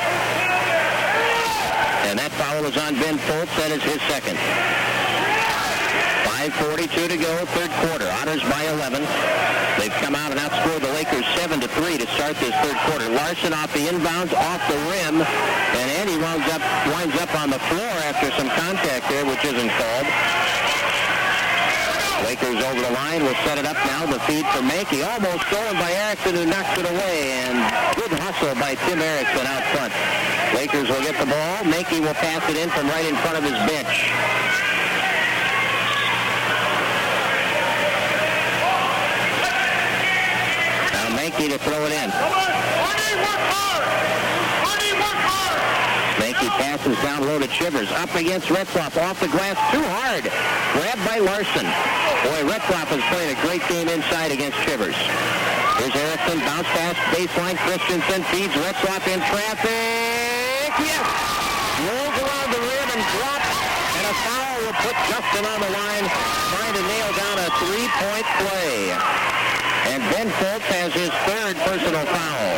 And that foul is on Ben Fultz. That is his second. 5:42 to go, third quarter. Otters by 11. They've come out and outscored the Lakers 7-3 to start this third quarter. Larson off the inbounds, off the rim, and Andy winds up on the floor after some contact there, which isn't called. Lakers over the line will set it up now. The feed for Mankey, almost stolen by Erickson, who knocks it away, and good hustle by Tim Erickson out front. Lakers will get the ball. Mankey will pass it in from right in front of his bench. Now Mankey to throw it in. Mankey passes down low to Shivers. Up against Retzlaff. Off the glass. Too hard. Grabbed by Larson. Boy, Retzlaff is playing a great game inside against Shivers. Here's Erickson. Bounce pass. Baseline. Christensen feeds Retzlaff in traffic. Yes! Rolls around the rim and drops. And a foul will put Justin on the line, trying to nail down a three-point play. And Ben Fultz has his third personal foul.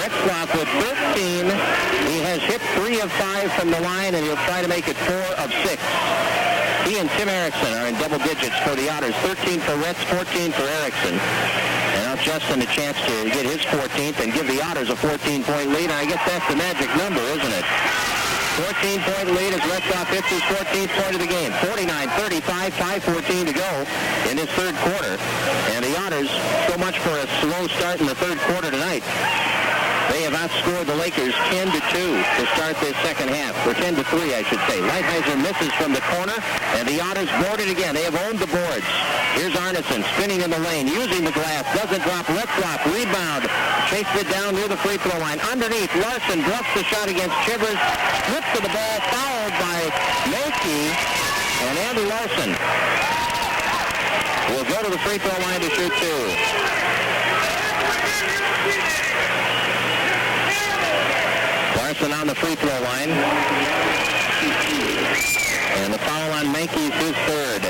Retzlaff with 13. He has hit 3 of 5 from the line, and he'll try to make it 4 of 6. He and Tim Erickson are in double digits for the Otters. 13 for Retz, 14 for Erickson. And now Justin a chance to get his 14th and give the Otters a 14-point lead. And I guess that's the magic number, isn't it? 14-point lead as Retzlaff hits his 14th point of the game. 49-35, 5:14 to go in this third quarter. And the Otters, so much for a slow start in the third quarter tonight. They have outscored the Lakers 10-2 to start this second half, or 10-3, I should say. Lighthizer misses from the corner, and the Otters board it again. They have owned the boards. Here's Arneson spinning in the lane, using the glass, doesn't drop. Retzlaff, rebound, chases it down near the free throw line. Underneath, Larson bluffs the shot against Shivers, slips to the ball, fouled by Mankey, and Andy Larson will go to the free throw line to shoot 2. Larson on the free throw line. And the foul on Mankey is his third.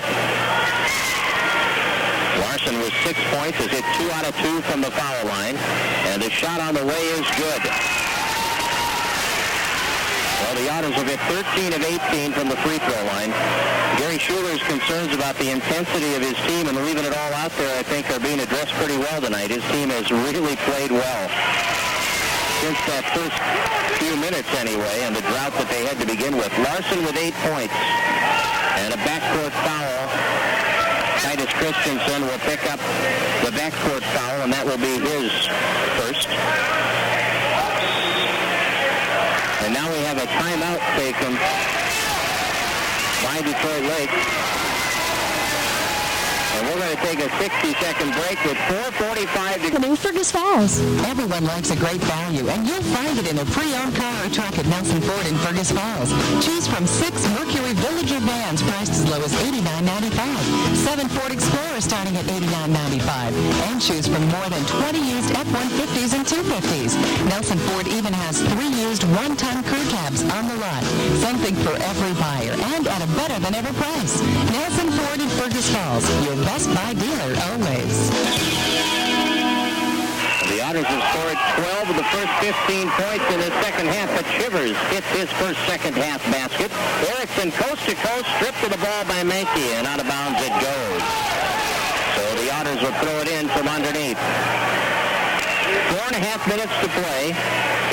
Larson with 6 points has hit 2 out of 2 from the foul line. And the shot on the way is good. Well, the Otters have hit 13 of 18 from the free throw line. Gary Schuler's concerns about the intensity of his team and leaving it all out there, I think, are being addressed pretty well tonight. His team has really played well since that first few minutes anyway, and the drought that they had to begin with. Larson with 8 points and a backcourt foul. Titus Christensen will pick up the backcourt foul, and that will be his first. And now we have a timeout taken by Detroit Lake. And we're going to take a 60-second break with 4:45 to... New Fergus Falls. Everyone likes a great value, and you'll find it in a pre-owned car or truck at Nelson Ford in Fergus Falls. Choose from 6 Mercury Villager vans priced as low as $89.95, 7 Ford Explorers starting at $89.95, and choose from more than 20 used F-150s and 250s. Nelson Ford even has 3 used 1-ton crew cabs on the lot. Something for every buyer, and at a better-than-ever price. Nelson Ford in Fergus Falls, your Best Buy dealer always. The Otters have scored 12 of the first 15 points in the second half, but Chivers hits his first second-half basket. Erickson coast to coast, stripped to the ball by Mankey, and out of bounds it goes. So the Otters will throw it in from underneath. 4.5 minutes to play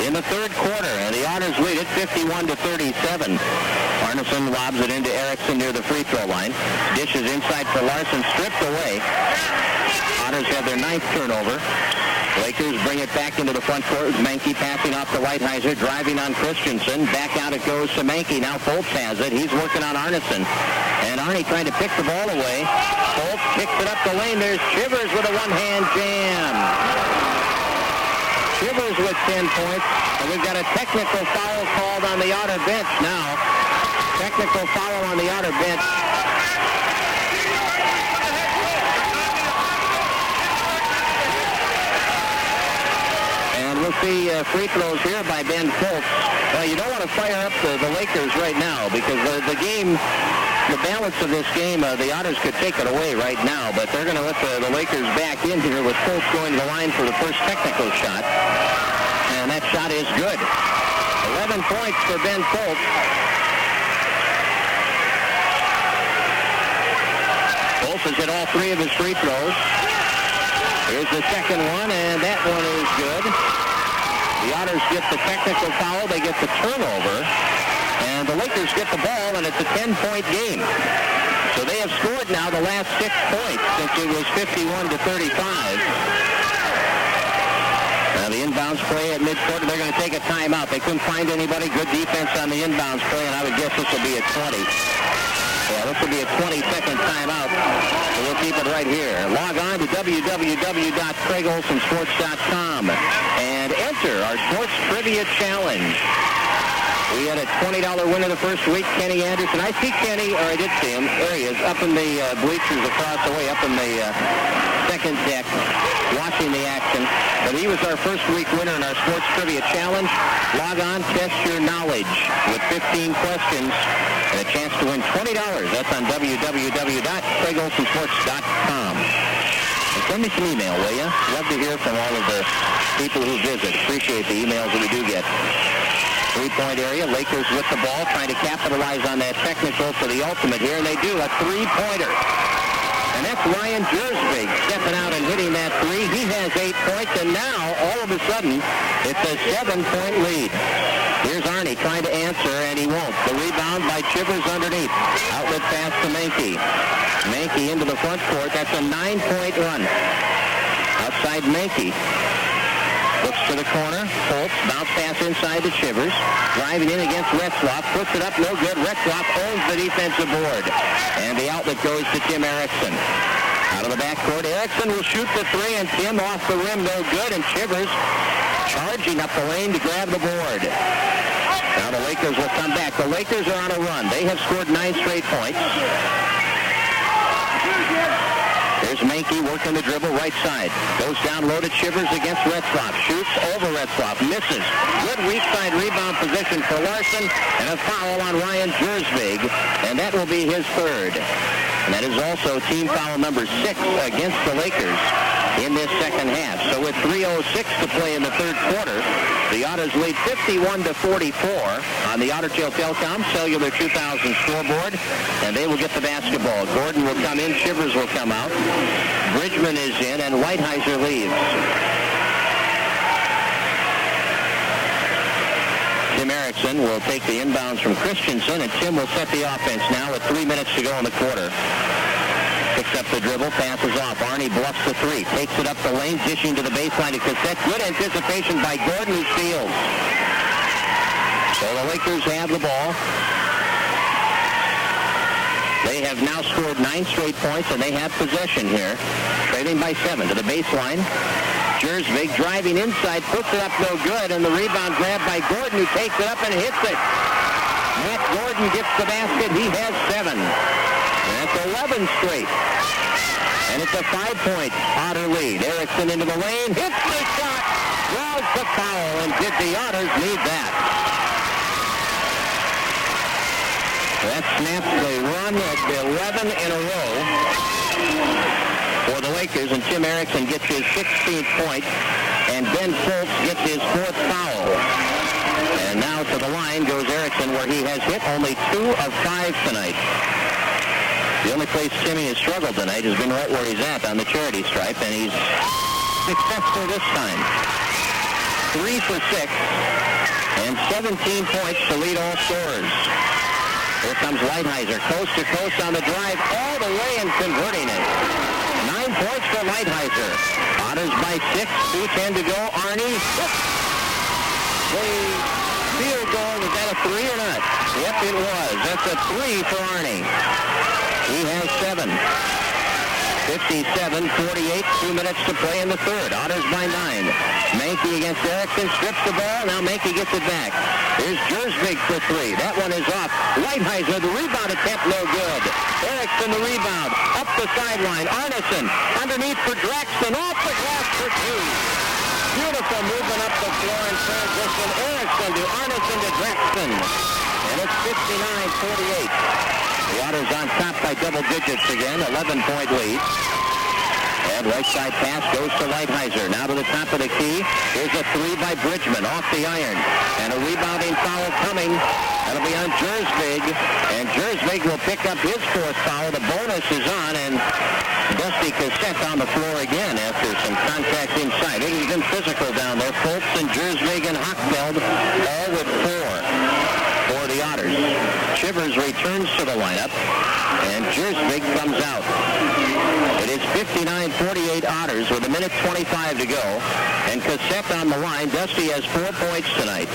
in the third quarter, and the Otters lead it 51-37. Arneson lobs it into Erickson near the free throw line. Dishes inside for Larson, stripped away. Otters have their 9th turnover. Lakers bring it back into the front court. Mankey passing off to Lighthizer, driving on Christensen. Back out it goes to Mankey. Now Foltz has it. He's working on Arneson. And Arnie trying to pick the ball away. Foltz kicks it up the lane. There's Chivers with a one-hand jam. Chivers with 10 points. And we've got a technical foul called on the Otter bench now. Technical foul on the Otter bench. And we'll see free throws here by Ben Foltz. Well, you don't want to fire up the Lakers right now because the game, the balance of this game, the Otters could take it away right now, but they're going to let the Lakers back in here with Foltz going to the line for the first technical shot. And that shot is good. 11 points for Ben Foltz. Foltz has hit all 3 of his free throws. Here's the second one, and that one is good. The Otters get the technical foul. They get the turnover. And the Lakers get the ball, and it's a 10-point game. So they have scored now the last 6 points since it was 51-35. Now the inbounds play at midcourt, they're going to take a timeout. They couldn't find anybody. Good defense on the inbounds play, and I would guess this will be a 20. Yeah, this will be a 20-second timeout. So we'll keep it right here. Log on to www.craigolsonsports.com and enter our Sports Trivia Challenge. We had a $20 winner the first week, Kenny Anderson. I see Kenny, or I did see him. There he is, up in the bleachers across the way, up in the second deck, watching the action. But he was our first week winner in our Sports Trivia Challenge. Log on, test your knowledge with 15 questions and a chance to win $20. That's on www.craigolsonsports.com. And send me some email, will you? Love to hear from all of the people who visit. Appreciate the emails that we do get. 3-point area. Lakers with the ball, trying to capitalize on that technical for the ultimate here, and they do. A 3-pointer. And that's Ryan Jersvig stepping out and hitting that 3. He has 8 points, and now, all of a sudden, it's a 7-point lead. Here's Arnie trying to answer, and he won't. The rebound by Chivers underneath. Outlet pass to Mankey. Mankey into the front court. That's a 9-point run. Outside Mankey. Looks to the corner. Foltz, bounce pass inside to Chivers. Driving in against Retzlaff. Puts it up, no good. Retzlaff owns the defensive board. And the outlet goes to Tim Erickson. Out of the backcourt, Erickson will shoot the 3, and Tim off the rim, no good. And Chivers charging up the lane to grab the board. Now the Lakers will come back. The Lakers are on a run. They have scored 9 straight points. There's Mankey working the dribble right side. Goes down low to Chivers against Retzlaff. Shoots over Retzlaff. Misses. Good weak side rebound position for Larson. And a foul on Ryan Jersvig. And that will be his third. And that is also team foul number 6 against the Lakers in this second half. So with 3:06 to play in the third quarter, the Otters lead 51-44 on the Otter Tail Telecom Cellular 2000 scoreboard, and they will get the basketball. Gordon will come in, Shivers will come out, Bridgman is in, and Whiteheiser leaves. Tim Erickson will take the inbounds from Christensen, and Tim will set the offense now with 3 minutes to go in the quarter. Picks up the dribble, passes off. Arnie bluffs the three, takes it up the lane, dishing to the baseline to Cassette. Good anticipation by Gordon, who steals. So the Lakers have the ball. They have now scored 9 straight points, and they have possession here. Trailing by 7 to the baseline. Jersvig driving inside, puts it up no good, and the rebound grabbed by Gordon, who takes it up and hits it. Matt Gordon gets the basket. He has 7. That's 11 straight. And it's a 5-point Otter lead. Erickson into the lane, hits the shot, draws the foul, and did the Otters need that? That snaps the run at 11 in a row for the Lakers, and Tim Erickson gets his 16th point, and Ben Foltz gets his 4th foul. And now to the line goes Erickson, where he has hit only 2 of 5 tonight. The only place Timmy has struggled tonight has been right where he's at on the charity stripe, and he's successful this time. 3 for 6, and 17 points to lead all scorers. Here comes Whiteheiser, coast to coast on the drive, all the way and converting it. 9 points for Whiteheiser. Otters by 6, 2:10 to go. Arnie, the field goal, was that a 3 or not? Yep, it was. That's a 3 for Arnie. He has 7. 57-48, 2 minutes to play in the third. Otters by 9. Mankey against Erickson, strips the ball. Now Mankey gets it back. Here's Jersvig for 3. That one is off. Whiteheiser, the rebound attempt, no good. Erickson, the rebound. Up the sideline. Arneson underneath for Draxton. Off the glass for 2. Beautiful movement up the floor in transition. Erickson to Arneson to Draxton. And it's 59-48. The Otters on top by double digits again, 11-point lead. And right side pass goes to Whiteheiser. Now to the top of the key. Here's a 3 by Bridgman off the iron. And a rebounding foul coming. That'll be on Jersvig. And Jersvig will pick up his 4th foul. The bonus is on, and Dusty Cassette on the floor again after some contact inside. It has been physical down there. Foltz and Jersvig and Hochfeld all with 4 for the Otters. Shivers returns to the lineup, and Jersvig comes out. It is 59-48 Otters with 1:25 to go, and Cassette on the line. Dusty has 4 points tonight.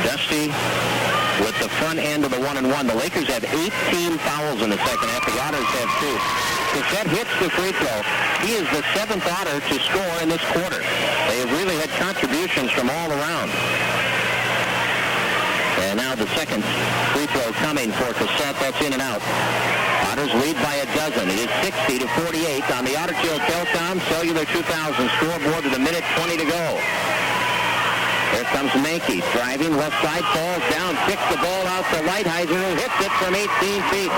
Dusty with the front end of the 1-and-1. The Lakers have 18 fouls in the second half. The Otters have 2. Cassette hits the free throw. He is the 7th Otter to score in this quarter. They have really had contributions from all around. And now the second free throw coming for Cassette. That's in and out. Otters lead by 12. It is 60-48 on the Otter Tail Telecom Cellular 2000 scoreboard with 1:20 to go. Here comes Mankey, driving left side, falls down, kicks the ball out to Whiteheiser, who hits it from 18 feet.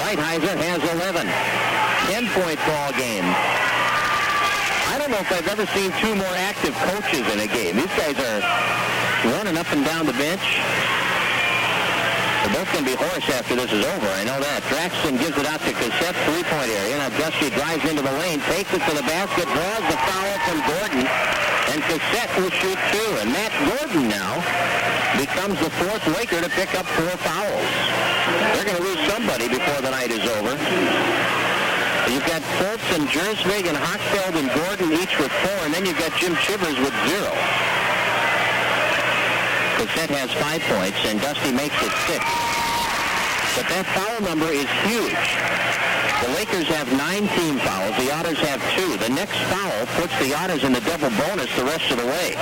Whiteheiser has 11. 10-point ball game. I don't know if I've ever seen 2 more active coaches in a game. These guys are running up and down the bench. They're both going to be hoarse after this is over. I know that. Draxton gives it out to Cassette, 3-point area. Now Dusty drives into the lane, takes it to the basket, draws the foul from Gordon. And Cassette will shoot 2. And Matt Gordon now becomes the 4th Laker to pick up 4 fouls. They're going to lose somebody before the night is over. You've got Foltz and Jersvig and Hochfeld and Gordon each with 4. And then you've got Jim Shivers with 0. Cassette has 5 points, and Dusty makes it 6. But that foul number is huge. The Lakers have 9 team fouls. The Otters have 2. The next foul puts the Otters in the double bonus the rest of the way.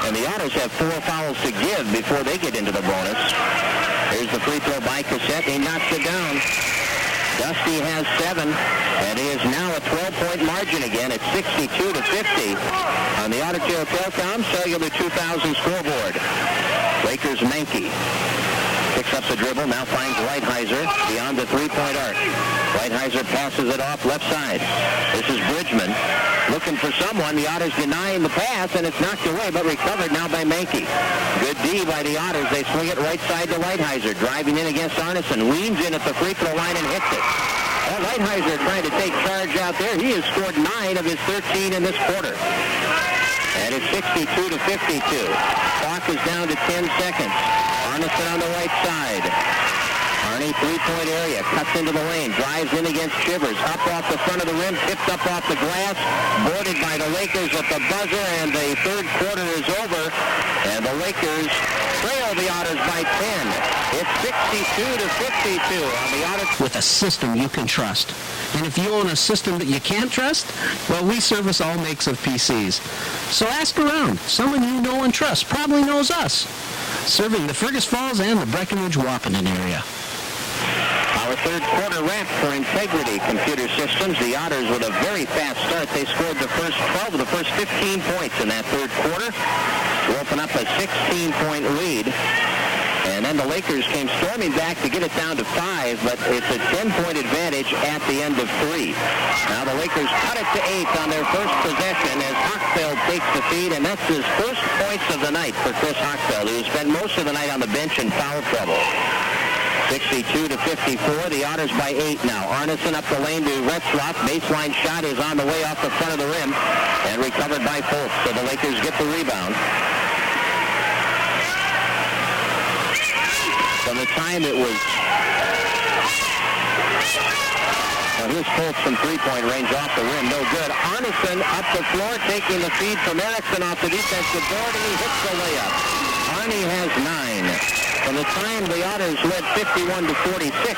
And the Otters have 4 fouls to give before they get into the bonus. Here's the free throw by Cassette. He knocks it down. Dusty has 7, and he is now a 12-point margin again at 62-50 on the Otter Tail Telecom Cellular 2000 scoreboard. Lakers Mankey picks up the dribble, now finds Lighthizer beyond the three-point arc. Lighthizer passes it off left side. This is Bridgman looking for someone. The Otters denying the pass, and it's knocked away, but recovered now by Mankey. Good D by the Otters. They swing it right side to Lighthizer, driving in against Arneson, leans in at the free throw line and hits it. Well, Lighthizer trying to take charge out there. He has scored 9 of his 13 in this quarter. And it's 62-52. Clock is down to 10 seconds. Arneson on the right side. Arnie, three-point area, cuts into the lane, drives in against Shivers, up off the front of the rim, tipped up off the glass, boarded by the Lakers at the buzzer, and the third quarter is over, and the Lakers trail the Otters by 10. It's 62-52 on the Otters. With a system you can trust. And if you own a system that you can't trust, well, we service all makes of PCs. So ask around. Someone you know and trust probably knows us. Serving the Fergus Falls and the Breckenridge-Wapanen area. Our third quarter wrap for Integrity Computer Systems. The Otters with a very fast start. They scored the first 12 of the first 15 points in that third quarter to open up a 16-point lead. And then the Lakers came storming back to get it down to 5, but it's a 10-point advantage at the end of 3. Now the Lakers cut it to 8 on their first possession as Hochfeld takes the feed, and that's his first points of the night for Chris Hochfeld, who spent most of the night on the bench in foul trouble. 62-54, the Otters by 8 now. Arneson up the lane to Retzlaff. Baseline shot is on the way off the front of the rim and recovered by Fultz, so the Lakers get the rebound. From the time it was... Now here's Fultz from three-point range off the rim. No good. Arneson up the floor, taking the feed from Erickson off the defensive board, and he hits the layup. Arnie has 9. From the time the Otters led 51-46,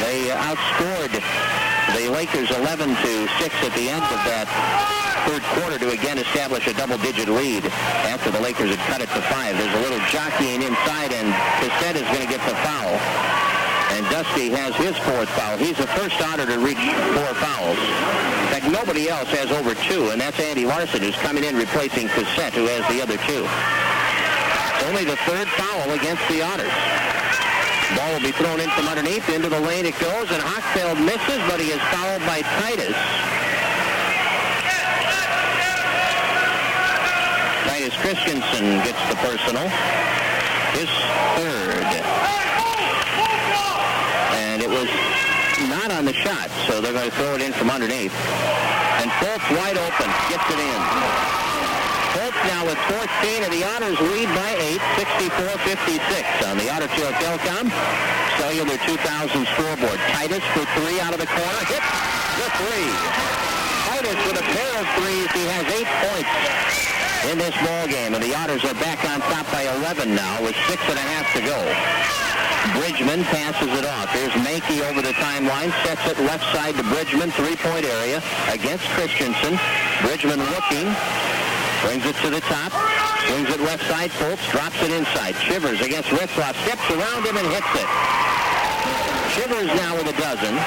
they outscored the Lakers 11-6 at the end of that third quarter to again establish a double-digit lead after the Lakers had cut it to 5. There's a little jockeying inside, and Cassette is going to get the foul. And Dusty has his 4th foul. He's the first Otter to reach 4 fouls. In fact, nobody else has over 2, and that's Andy Larson, who's coming in replacing Cassette, who has the other 2. Only the 3rd foul against the Otters. Ball will be thrown in from underneath. Into the lane it goes, and Hochfeld misses, but he is fouled by Titus. Titus Christensen gets the personal. His 3rd. And it was not on the shot, so they're going to throw it in from underneath. And Fultz wide open, gets it in. Fultz now with 14, and the Otters lead by 8, 64-56 on the Otter Trail Telecom Cellular 2000 scoreboard. Titus for 3 out of the corner, hits the 3. Titus with a pair of threes. He has 8 points in this ball game, and the Otters are back on top by 11 now with 6.5 to go. Bridgman passes it off. Here's Mankey over the timeline, sets it left side to Bridgman, three-point area against Christensen. Bridgman looking. Brings it to the top, swings it left side, Fultz drops it inside. Shivers against Retzlaff, steps around him and hits it. Shivers now with a dozen,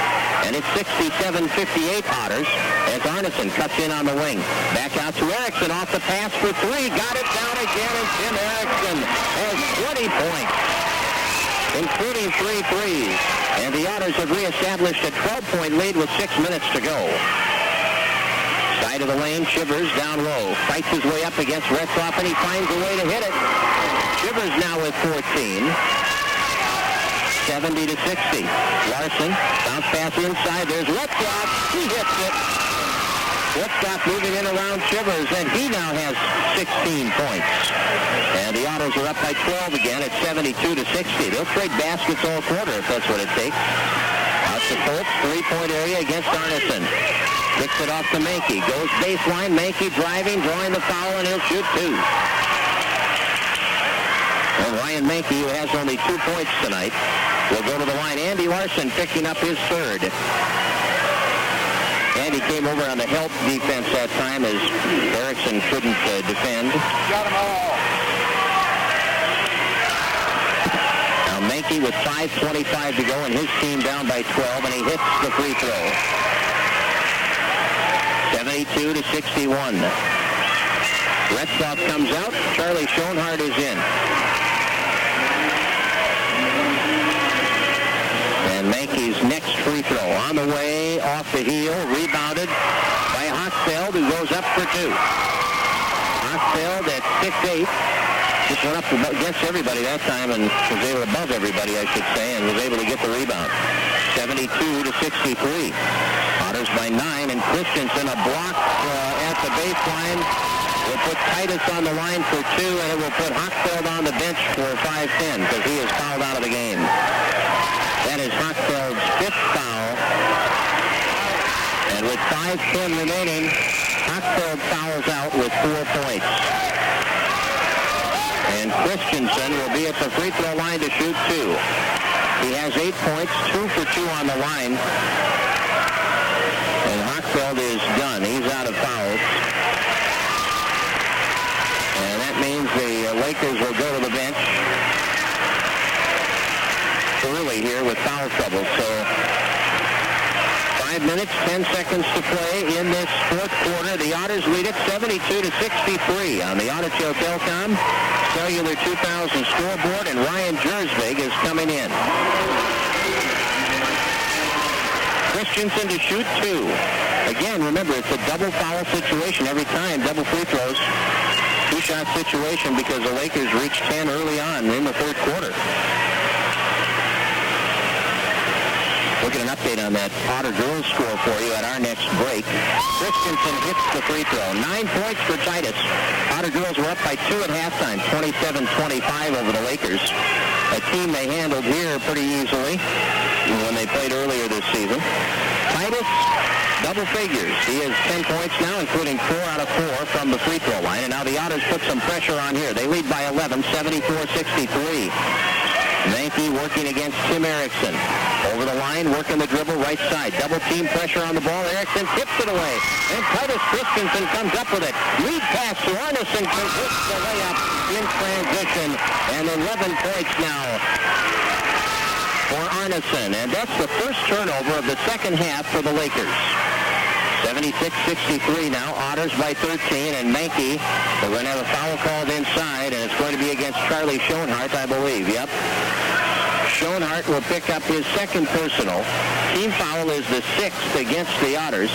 and it's 67-58 Otters as Arneson cuts in on the wing. Back out to Erickson off the pass for 3, got it down again, and Tim Erickson has 20 points, including 3 threes. And the Otters have reestablished a 12-point lead with 6 minutes to go. Side of the lane, Shivers down low. Fights his way up against Retzlaff, and he finds a way to hit it. Shivers now with 14. 70-60. Larson, bounce pass inside. There's Retzlaff. He hits it. Retzlaff moving in around Shivers, and he now has 16 points. And the Otters are up by 12 again at 72-60. They'll trade baskets all quarter if that's what it takes. Out to Fultz, three-point area against Arneson. Kicks it off to Mankey. Goes baseline. Mankey driving, drawing the foul, and he'll shoot 2. And Ryan Mankey, who has only 2 points tonight, will go to the line. Andy Larson picking up his 3rd. Andy came over on the help defense that time as Erickson couldn't defend. Got them all. Now Mankey with 5:25 to go, and his team down by 12, and he hits the free throw. 72-61. Retzlaff comes out. Charlie Schoenhardt is in. And Mankey's next free throw on the way, off the heel, rebounded by Hochfeld, who goes up for two. Hochfeld at 6'8", just went up against everybody that time and was able above everybody, I should say, and was able to get the rebound. 72-63. Otters by 9, and Christensen a block at the baseline. Will put Titus on the line for 2, and it will put Hochfeld on the bench for 5-10 because he is fouled out of the game. That is Hochfeld's 5th foul. And with 5:10 remaining, Hochfeld fouls out with 4 points. And Christensen will be at the free throw line to shoot 2. He has 8 points, 2 for 2 on the line. And Hochfeld is done. He's out of fouls. And that means the Lakers will go to the bench early here with foul trouble. So 5 minutes, 10 seconds to play in this fourth quarter. The Otters lead it 72-63 on the Otter Telecom Cellular 2000 scoreboard, and Ryan Jersvig is coming in. Christensen to shoot 2. Again, remember, it's a double foul situation every time, double free throws. 2-shot situation because the Lakers reached 10 early on in the third quarter. We'll get an update on that Otter girls score for you at our next break. Christensen hits the free throw. 9 points for Titus. Otter girls were up by 2 at halftime, 27-25 over the Lakers. A team they handled here pretty easily when they played earlier this season. Titus, double figures. He has 10 points now, including 4 out of 4 from the free throw line. And now the Otters put some pressure on here. They lead by 11, 74-63. Mankey working against Tim Erickson. Over the line, working the dribble right side. Double team pressure on the ball. Erickson tips it away. And Titus Christensen comes up with it. Lead pass to Arneson converts the layup in transition. And 11 points now for Arneson. And that's the first turnover of the second half for the Lakers. 76-63 now. Otters by 13. And Mankey, they're going to have a foul called inside. And it's going to be against Charlie Schoenhardt, I believe. Yep. Schoenhardt will pick up his second personal. Team foul is the 6th against the Otters.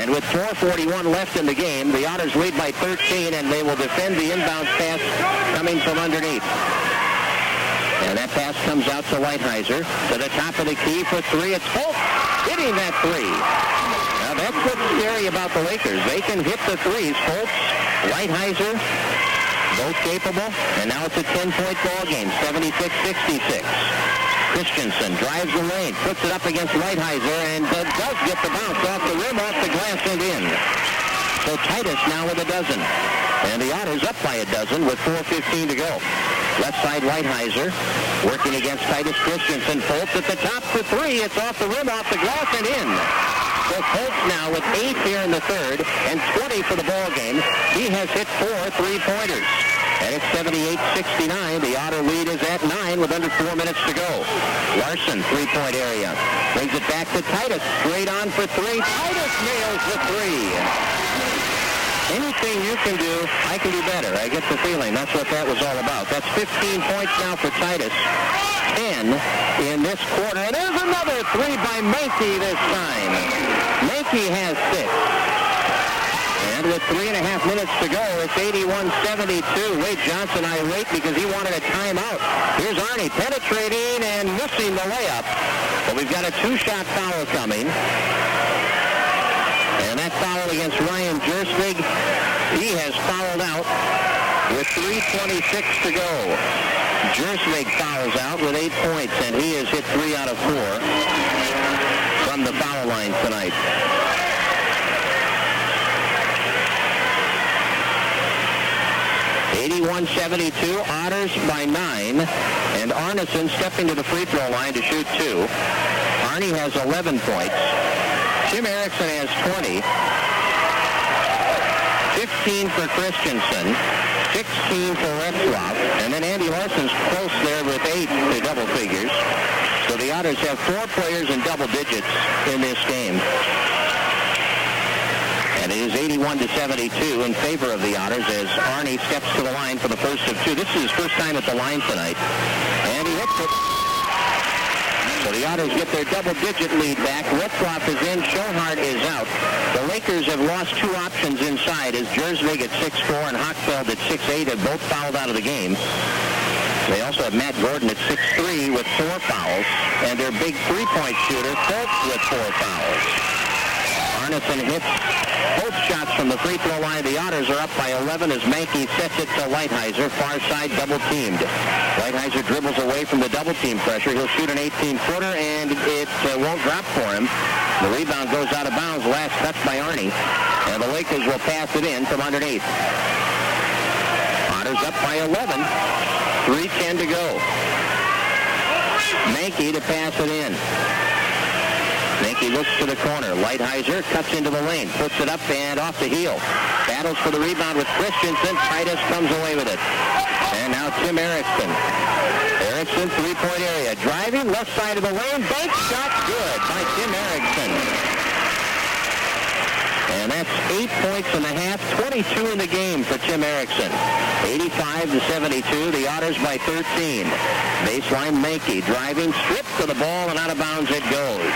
And with 4:41 left in the game, the Otters lead by 13, and they will defend the inbound pass coming from underneath. And that pass comes out to Lighthizer. To the top of the key for 3. It's Holt hitting that 3. Now that's what's scary about the Lakers. They can hit the threes. Holtz, Lighthizer, both capable. And now it's a 10-point ball game, 76-66. Christensen drives the lane, puts it up against Lighthizer, and does get the bounce off the rim, off the glass, and in. So Titus now with a dozen. And the Otters up by a dozen with 4:15 to go. Left side Lighthizer working against Titus Christensen. Foltz at the top for 3. It's off the rim, off the glass, and in. So Foltz now with 8 here in the third and 20 for the ball game. He has hit 4 3-pointers. And it's 78-69. The Otter lead is at 9 with under 4 minutes to go. Larson, 3-point area. Brings it back to Titus. Straight on for 3. Titus nails the 3. Anything you can do, I can do better. I get the feeling that's what that was all about. That's 15 points now for Titus. 10 in this quarter. And there's another 3 by Mankey this time. Mankey has 6. And with 3.5 minutes to go, it's 81-72. Wade Johnson irate because he wanted a timeout. Here's Arnie penetrating and missing the layup. But we've got a 2-shot foul coming. And that foul against Ryan Jersvig, he has fouled out with 3:26 to go. Jersvig fouls out with 8 points, and he has hit 3 out of 4 from the foul line tonight. (81-72), Otters by 9, and Arneson stepping to the free throw line to shoot 2. Arnie has 11 points. Tim Erickson has 20. 15 for Christensen. 16 for Retzlaff. And then Andy Larson's close there with 8 to double figures. So the Otters have 4 players in double digits in this game. And it is 81-72 in favor of the Otters as Arnie steps to the line for the first of two. This is his first time at the line tonight. And he hits it. So the Otters get their double-digit lead back. Retzlaff is in. Schohart is out. The Lakers have lost two options inside as Jersvig at 6'4" and Hochfeld at 6'8" have both fouled out of the game. They also have Matt Gordon at 6'3" with 4 fouls. And their big three-point shooter, Fultz, with 4 fouls. Arneson hits both shots from the free throw line. The Otters are up by 11 as Mankey sets it to Lighthizer. Far side double-teamed. Lighthizer dribbles away from the double-team pressure. He'll shoot an 18-footer, and it won't drop for him. The rebound goes out of bounds. Last touch by Arnie. And the Lakers will pass it in from underneath. Otters up by 11. 3:10 to go. Mankey to pass it in. Mankey looks to the corner. Lighthizer cuts into the lane. Puts it up and off the heel. Battles for the rebound with Christensen. Titus comes away with it. And now Tim Erickson. Erickson, three-point area. Driving, left side of the lane. Bank shot good by Tim Erickson. And that's 8 points and a half, 22 in the game for Tim Erickson. 85-72, the Otters by 13. Baseline Mankey driving, stripped to the ball, and out of bounds it goes.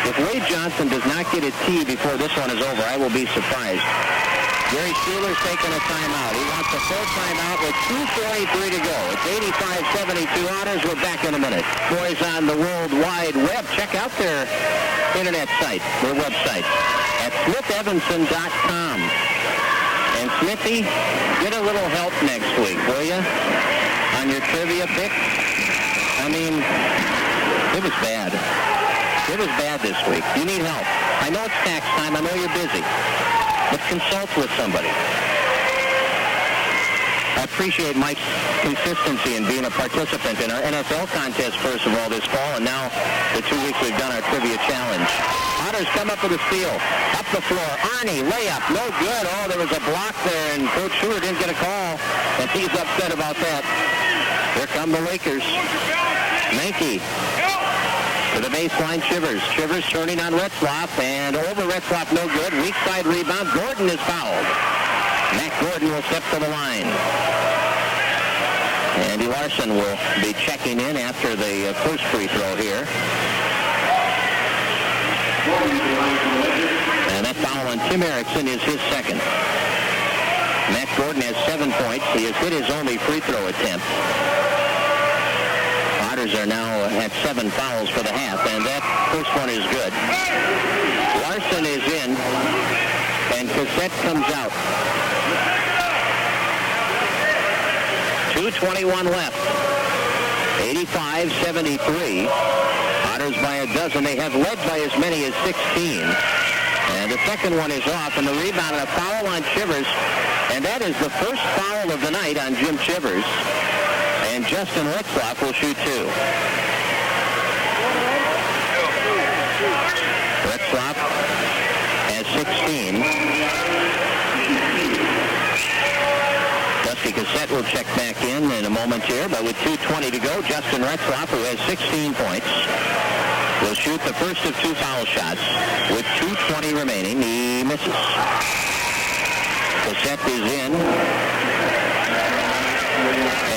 If Wade Johnson does not get a tee before this one is over, I will be surprised. Gary Schuler's taking a timeout. He wants a full timeout with 2:43 to go. It's 85-72 Otters. We're back in a minute. Boys on the World Wide Web, check out their internet site, their website, at SmithEvanson.com. And Smithy, get a little help next week, will you? On your trivia pick? I mean, it was bad. It was bad this week. You need help. I know it's tax time. I know you're busy. But consult with somebody. I appreciate Mike's consistency in being a participant in our NFL contest, first of all, this fall, and now the 2 weeks we've done our trivia challenge. Otters come up with a steal. Up the floor. Arnie, layup, no good. Oh, there was a block there, and Coach Schuler didn't get a call, and he's upset about that. Here come the Lakers. Mankey to the baseline, Chivers. Chivers turning on Retzlaff, and over Retzlaff, no good. Weak side rebound. Gordon is fouled. Matt Gordon will step to the line. Andy Larson will be checking in after the first free throw here. And that foul on Tim Erickson is his second. Matt Gordon has 7 points. He has hit his only free throw attempt. Otters are now at 7 fouls for the half, and that first one is good. Larson is in, and Cassette comes out. 2:21 left. 85-73. Otters by a dozen. They have led by as many as 16. And the second one is off, and the rebound and a foul on Chivers. And that is the first foul of the night on Jim Chivers. And Justin Retzlaff will shoot 2. Retzlaff has 16. Dusty Cassette will check back in a moment here, but with 2:20 to go, Justin Retzlaff, who has 16 points, will shoot the first of 2 foul shots. With 2:20 remaining, he misses. Cassette is in,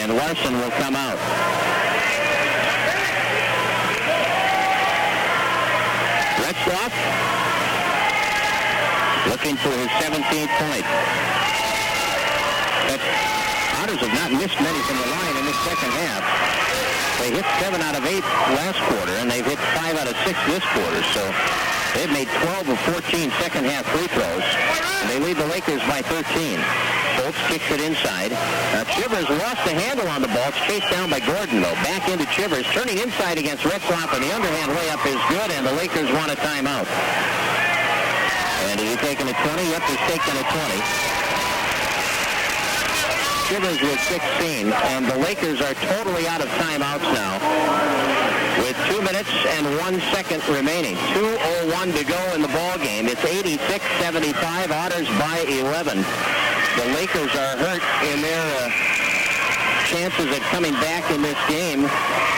and Larson will come out. Retzlaff looking for his 17th point. But Otters have not missed many from the line in this second half. They hit 7 out of 8 last quarter, and they've hit 5 out of 6 this quarter. So they've made 12 of 14 second half free throws, and they lead the Lakers by 13. Fultz kicks it inside. Chivers lost the handle on the ball. It's chased down by Gordon, though. Back into Chivers, turning inside against Retzlaff, and the underhand layup is good, and the Lakers want a timeout. And is he taking a 20? Yep, he's taking a 20. Chivers with 16, and the Lakers are totally out of timeouts now with 2 minutes and 1 second remaining. 2:01 to go in the ball game. It's 86-75, Otters by 11. The Lakers are hurt in their chances at coming back in this game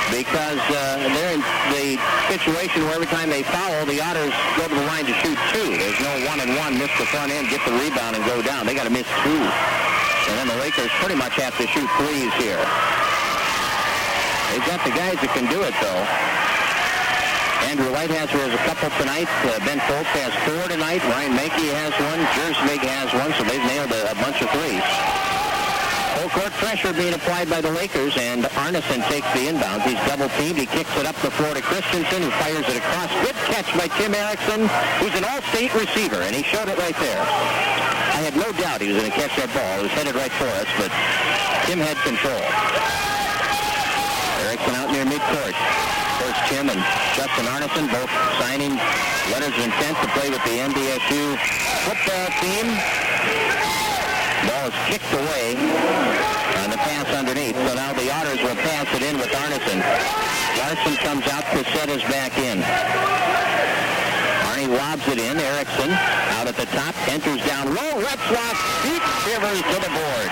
because they're in the situation where every time they foul, the Otters go to the line to shoot two. There's no one-and-one, miss the front end, get the rebound, and go down. They got to miss two. And then the Lakers pretty much have to shoot threes here. They've got the guys that can do it, though. Andrew Lighthazer has a couple tonight. Ben Foltz has 4 tonight. Ryan Mankey has 1. Jersmig has 1, so they've nailed a bunch of threes. Full court pressure being applied by the Lakers, and Arneson takes the inbound. He's double-teamed. He kicks it up the floor to Christensen, who fires it across. Good catch by Tim Erickson, who's an all-state receiver, and he showed it right there. I had no doubt he was going to catch that ball. It was headed right for us, but Tim had control. Erickson out near midcourt. First Tim and Justin Arneson both signing letters of intent to play with the NDSU football team. Ball is kicked away and the pass underneath. So now the Otters will pass it in with Arneson. Larson comes out, Cassette is back in. Arnie lobs it in. Erickson out at the top, enters down low. Retzlaff beats Shivers to the board.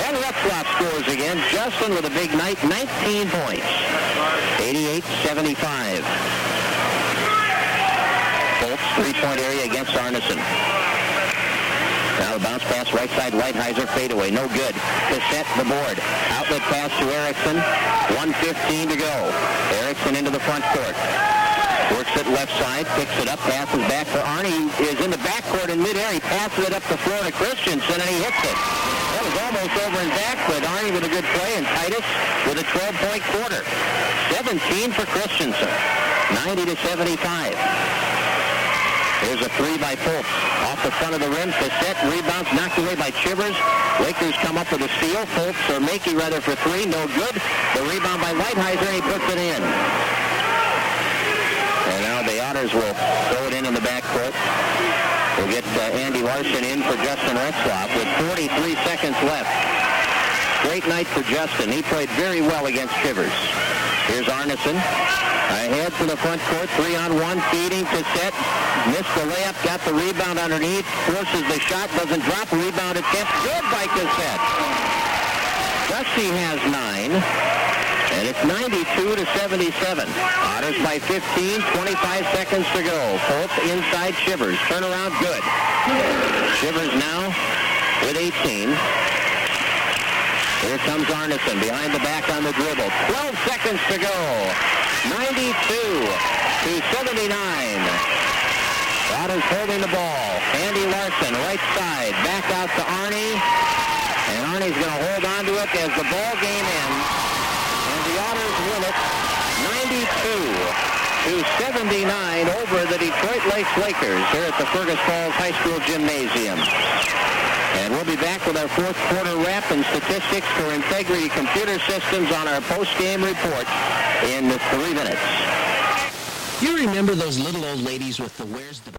And Retzlaff scores again. Justin with a big night, 19 points. 88-75. Foltz, three-point area against Arneson. Now the bounce pass right side, Lighthizer fadeaway, no good. Cassette the board. Outlet pass to Erickson. 1:15 to go. Erickson into the front court. Works it left side, picks it up, passes back for Arnie. Is in the backcourt in midair. He passes it up the floor to Christensen, and he hits it. That was almost over and back, but Arnie with a good play, and Titus with a 12-point quarter. 17 for Christensen. 90-75. Here's a three by Foltz. Off the front of the rim. Cassette rebounds, knocked away by Chivers. Lakers come up with a steal. Foltz, or Mankey rather, for three. No good. The rebound by Lighthizer, and he puts it in. And now the Otters will throw it in the backcourt. We'll get Andy Larson in for Justin Retzlaff with 43 seconds left. Great night for Justin. He played very well against Chivers. Here's Arneson. Ahead to the front court, 3-on-1, feeding Cassette. Missed the layup, got the rebound underneath, forces the shot, doesn't drop, rebound attempt, good by Cassette. Dusty has 9, and it's 92-77. Otters by 15, 25 seconds to go. Foltz inside Shivers, turnaround, good. Shivers now with 18. Here comes Arneson behind the back on the dribble. 12 seconds to go. 92-79. Otters holding the ball. Andy Larson, right side. Back out to Arnie. And Arnie's going to hold on to it as the ball game ends. And the Otters win it 92-79 over the Detroit Lakes Lakers here at the Fergus Falls High School Gymnasium. And we'll be back with our fourth quarter wrap and statistics for Integrity Computer Systems on our post-game report in 3 minutes. You remember those little old ladies with the "Where's the..."